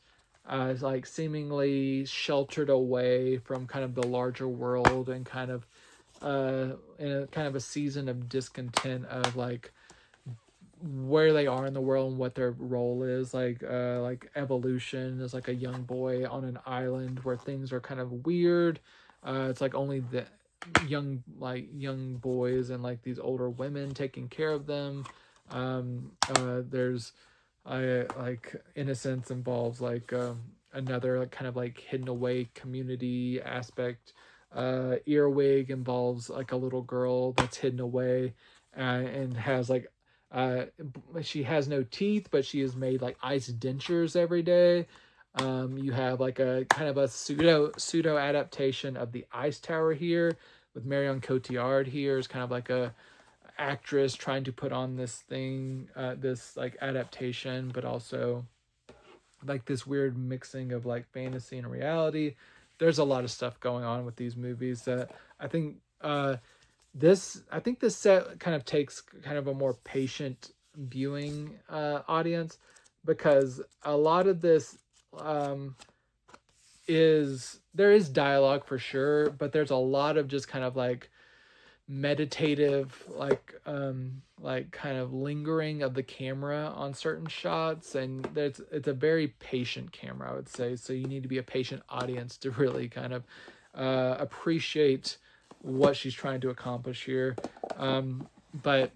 Speaker 1: like seemingly sheltered away from kind of the larger world and kind of in a kind of a season of discontent of like where they are in the world and what their role is, like Evolution is like a young boy on an island where things are kind of weird. It's like only the young boys and like these older women taking care of them. There's like Innocence involves like another like kind of like hidden away community aspect. Earwig involves like a little girl that's hidden away and has like uh, she has no teeth, but she has made like ice dentures every day. You have like a kind of a pseudo adaptation of the Ice Tower here, with Marion Cotillard here is kind of like a actress trying to put on this thing, this like adaptation, but also like this weird mixing of like fantasy and reality. There's a lot of stuff going on with these movies that I think I think this set kind of takes kind of a more patient viewing audience, because a lot of this there is dialogue for sure, but there's a lot of just kind of like meditative like kind of lingering of the camera on certain shots, and it's a very patient camera, I would say. So you need to be a patient audience to really kind of appreciate what she's trying to accomplish here. But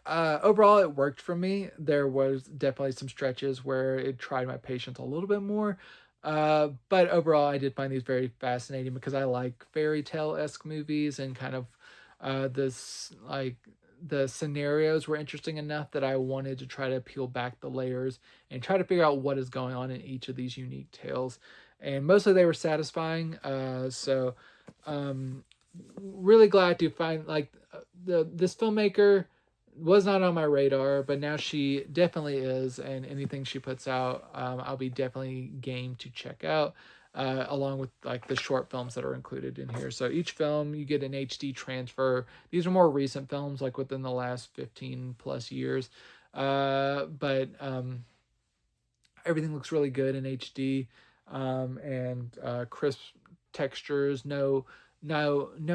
Speaker 1: overall it worked for me. There was definitely some stretches where it tried my patience a little bit more, but overall I did find these very fascinating because I like fairy tale-esque movies, and kind of this like the scenarios were interesting enough that I wanted to try to peel back the layers and try to figure out what is going on in each of these unique tales, and mostly they were satisfying. So really glad to find like this filmmaker was not on my radar, but now she definitely is, and anything she puts out, I'll be definitely game to check out, along with like the short films that are included in here. So each film you get an HD transfer. These are more recent films, like within the last 15 plus years, but everything looks really good in HD, and crisp textures. No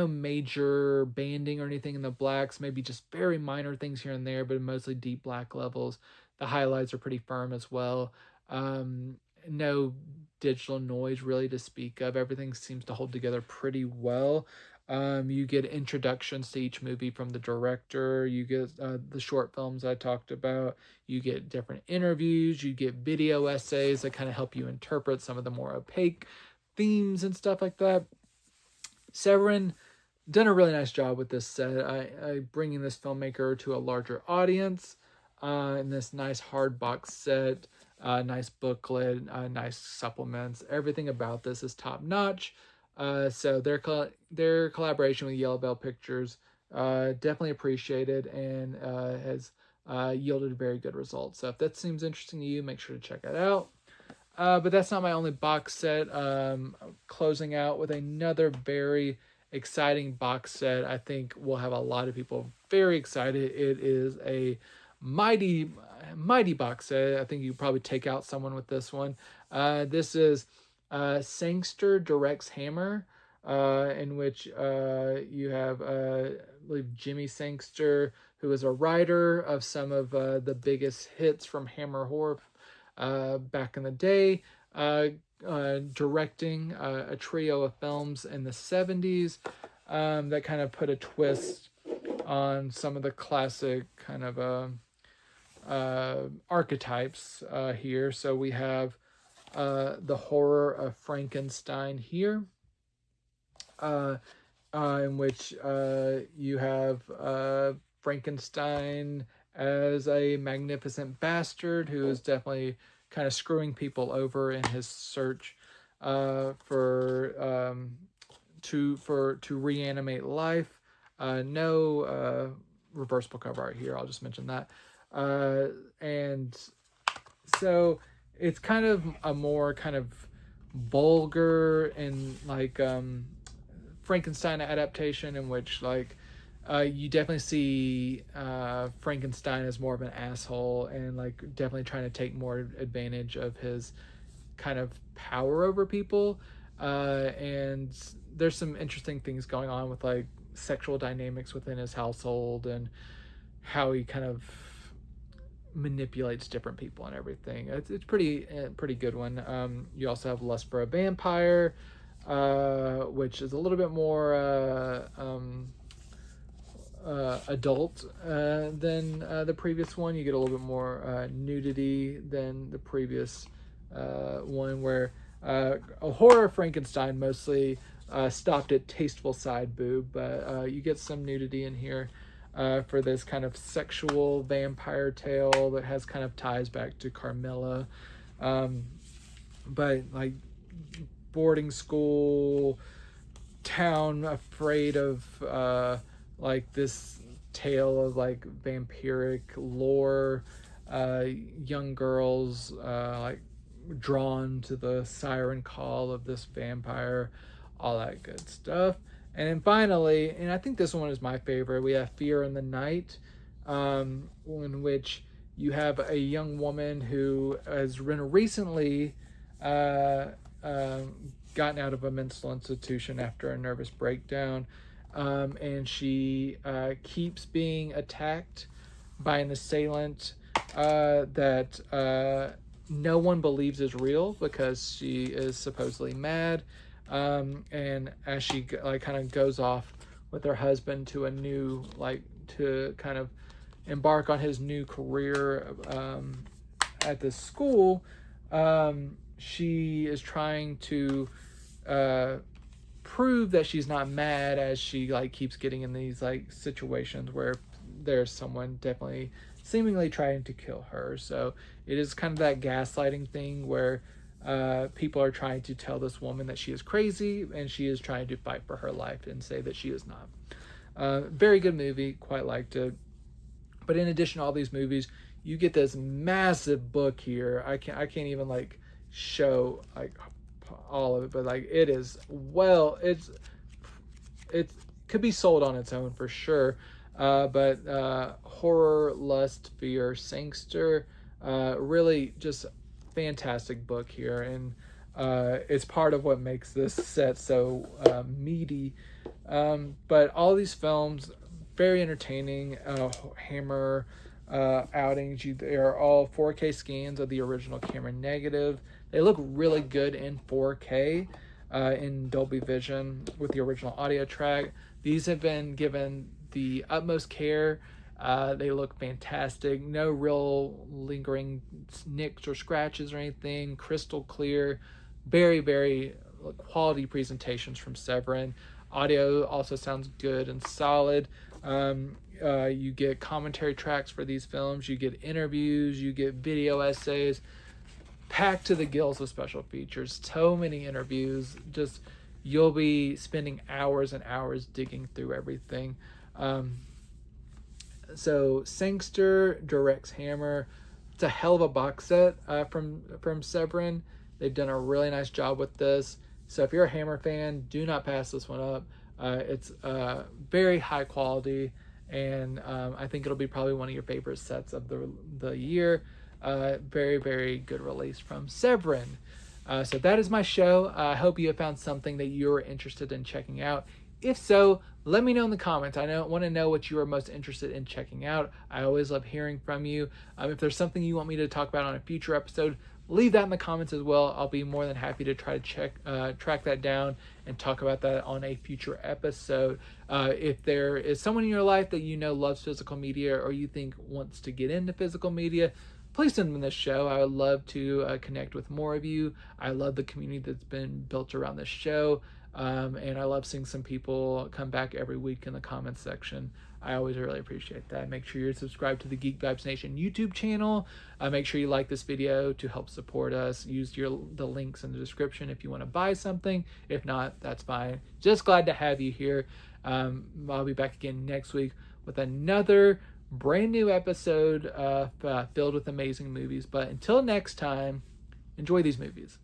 Speaker 1: major banding or anything in the blacks, maybe just very minor things here and there, but mostly deep black levels. The highlights are pretty firm as well. No digital noise really to speak of. Everything seems to hold together pretty well. You get introductions to each movie from the director. You get the short films I talked about. You get different interviews. You get video essays that kind of help you interpret some of the more opaque themes and stuff like that. Severin done a really nice job with this set. I bringing this filmmaker to a larger audience in this nice hard box set, nice booklet, nice supplements. Everything about this is top notch. So their collaboration with Yellow Bell Pictures definitely appreciated, and has yielded very good results. So if that seems interesting to you, make sure to check it out. But that's not my only box set. Closing out with another very exciting box set. I think will have a lot of people very excited. It is a mighty box set. I think you probably take out someone with this one. This is Sangster Directs Hammer. in which you have, I believe, Jimmy Sangster, who is a writer of some of the biggest hits from Hammer Horror back in the day, directing a trio of films in the 70s that kind of put a twist on some of the classic kind of archetypes here. So we have the horror of Frankenstein here, in which you have Frankenstein as a magnificent bastard who is definitely kind of screwing people over in his search to reanimate life. No reversible cover art here. I'll just mention that. And so it's kind of a more kind of vulgar and like Frankenstein adaptation, in which like you definitely see Frankenstein as more of an asshole and like definitely trying to take more advantage of his kind of power over people. And there's some interesting things going on with like sexual dynamics within his household and how he kind of manipulates different people and everything. It's pretty good one. You also have Lust for a Vampire, which is a little bit more adult than the previous one. You get a little bit more nudity than the previous one, where a horror Frankenstein mostly stopped at tasteful side boob, but you get some nudity in here for this kind of sexual vampire tale that has kind of ties back to Carmilla. But like boarding school town afraid of like this tale of like vampiric lore, young girls like drawn to the siren call of this vampire, all that good stuff. And then finally, and I think this one is my favorite, we have Fear in the Night, in which you have a young woman who has been recently gotten out of a mental institution after a nervous breakdown, and she keeps being attacked by an assailant that no one believes is real because she is supposedly mad. And as she like kind of goes off with her husband to a new to kind of embark on his new career at this school, she is trying to prove that she's not mad, as she like keeps getting in these like situations where there's someone definitely seemingly trying to kill her. So it is kind of that gaslighting thing where people are trying to tell this woman that she is crazy, and she is trying to fight for her life and say that she is not. Very good movie, quite liked it. But in addition to all these movies, you get this massive book here. I can't even like show like all of it, but like it could be sold on its own for sure. But Horror, Lust, Fear, Sangster, really just fantastic book here, and it's part of what makes this set so meaty. But all these films, very entertaining. Hammer outings, they are all 4K scans of the original camera negative. They look really good in 4K in Dolby Vision with the original audio track. These have been given the utmost care. They look fantastic. No real lingering nicks or scratches or anything. Crystal clear. Very, very quality presentations from Severin. Audio also sounds good and solid. You get commentary tracks for these films. You get interviews. You get video essays. Packed to the gills with special features. So many interviews. Just, you'll be spending hours and hours digging through everything. So Sangster directs Hammer. It's a hell of a box set from Severin. They've done a really nice job with this. So if you're a Hammer fan, do not pass this one up. It's very high quality, and I think it'll be probably one of your favorite sets of the year. Very, very good release from Severin. So that is my show. I hope you have found something that you're interested in checking out. If so, let me know in the comments. I want to know what you are most interested in checking out. I always love hearing from you. If there's something you want me to talk about on a future episode, leave that in the comments as well. I'll be more than happy to try to track that down and talk about that on a future episode. If there is someone in your life that you know loves physical media or you think wants to get into physical media, please send them this show. I would love to connect with more of you. I love the community that's been built around this show. And I love seeing some people come back every week in the comments section. I always really appreciate that. Make sure you're subscribed to the Geek Vibes Nation YouTube channel. Make sure you like this video to help support us. Use the links in the description if you want to buy something. If not, that's fine. Just glad to have you here. I'll be back again next week with another brand new episode filled with amazing movies. But until next time, enjoy these movies.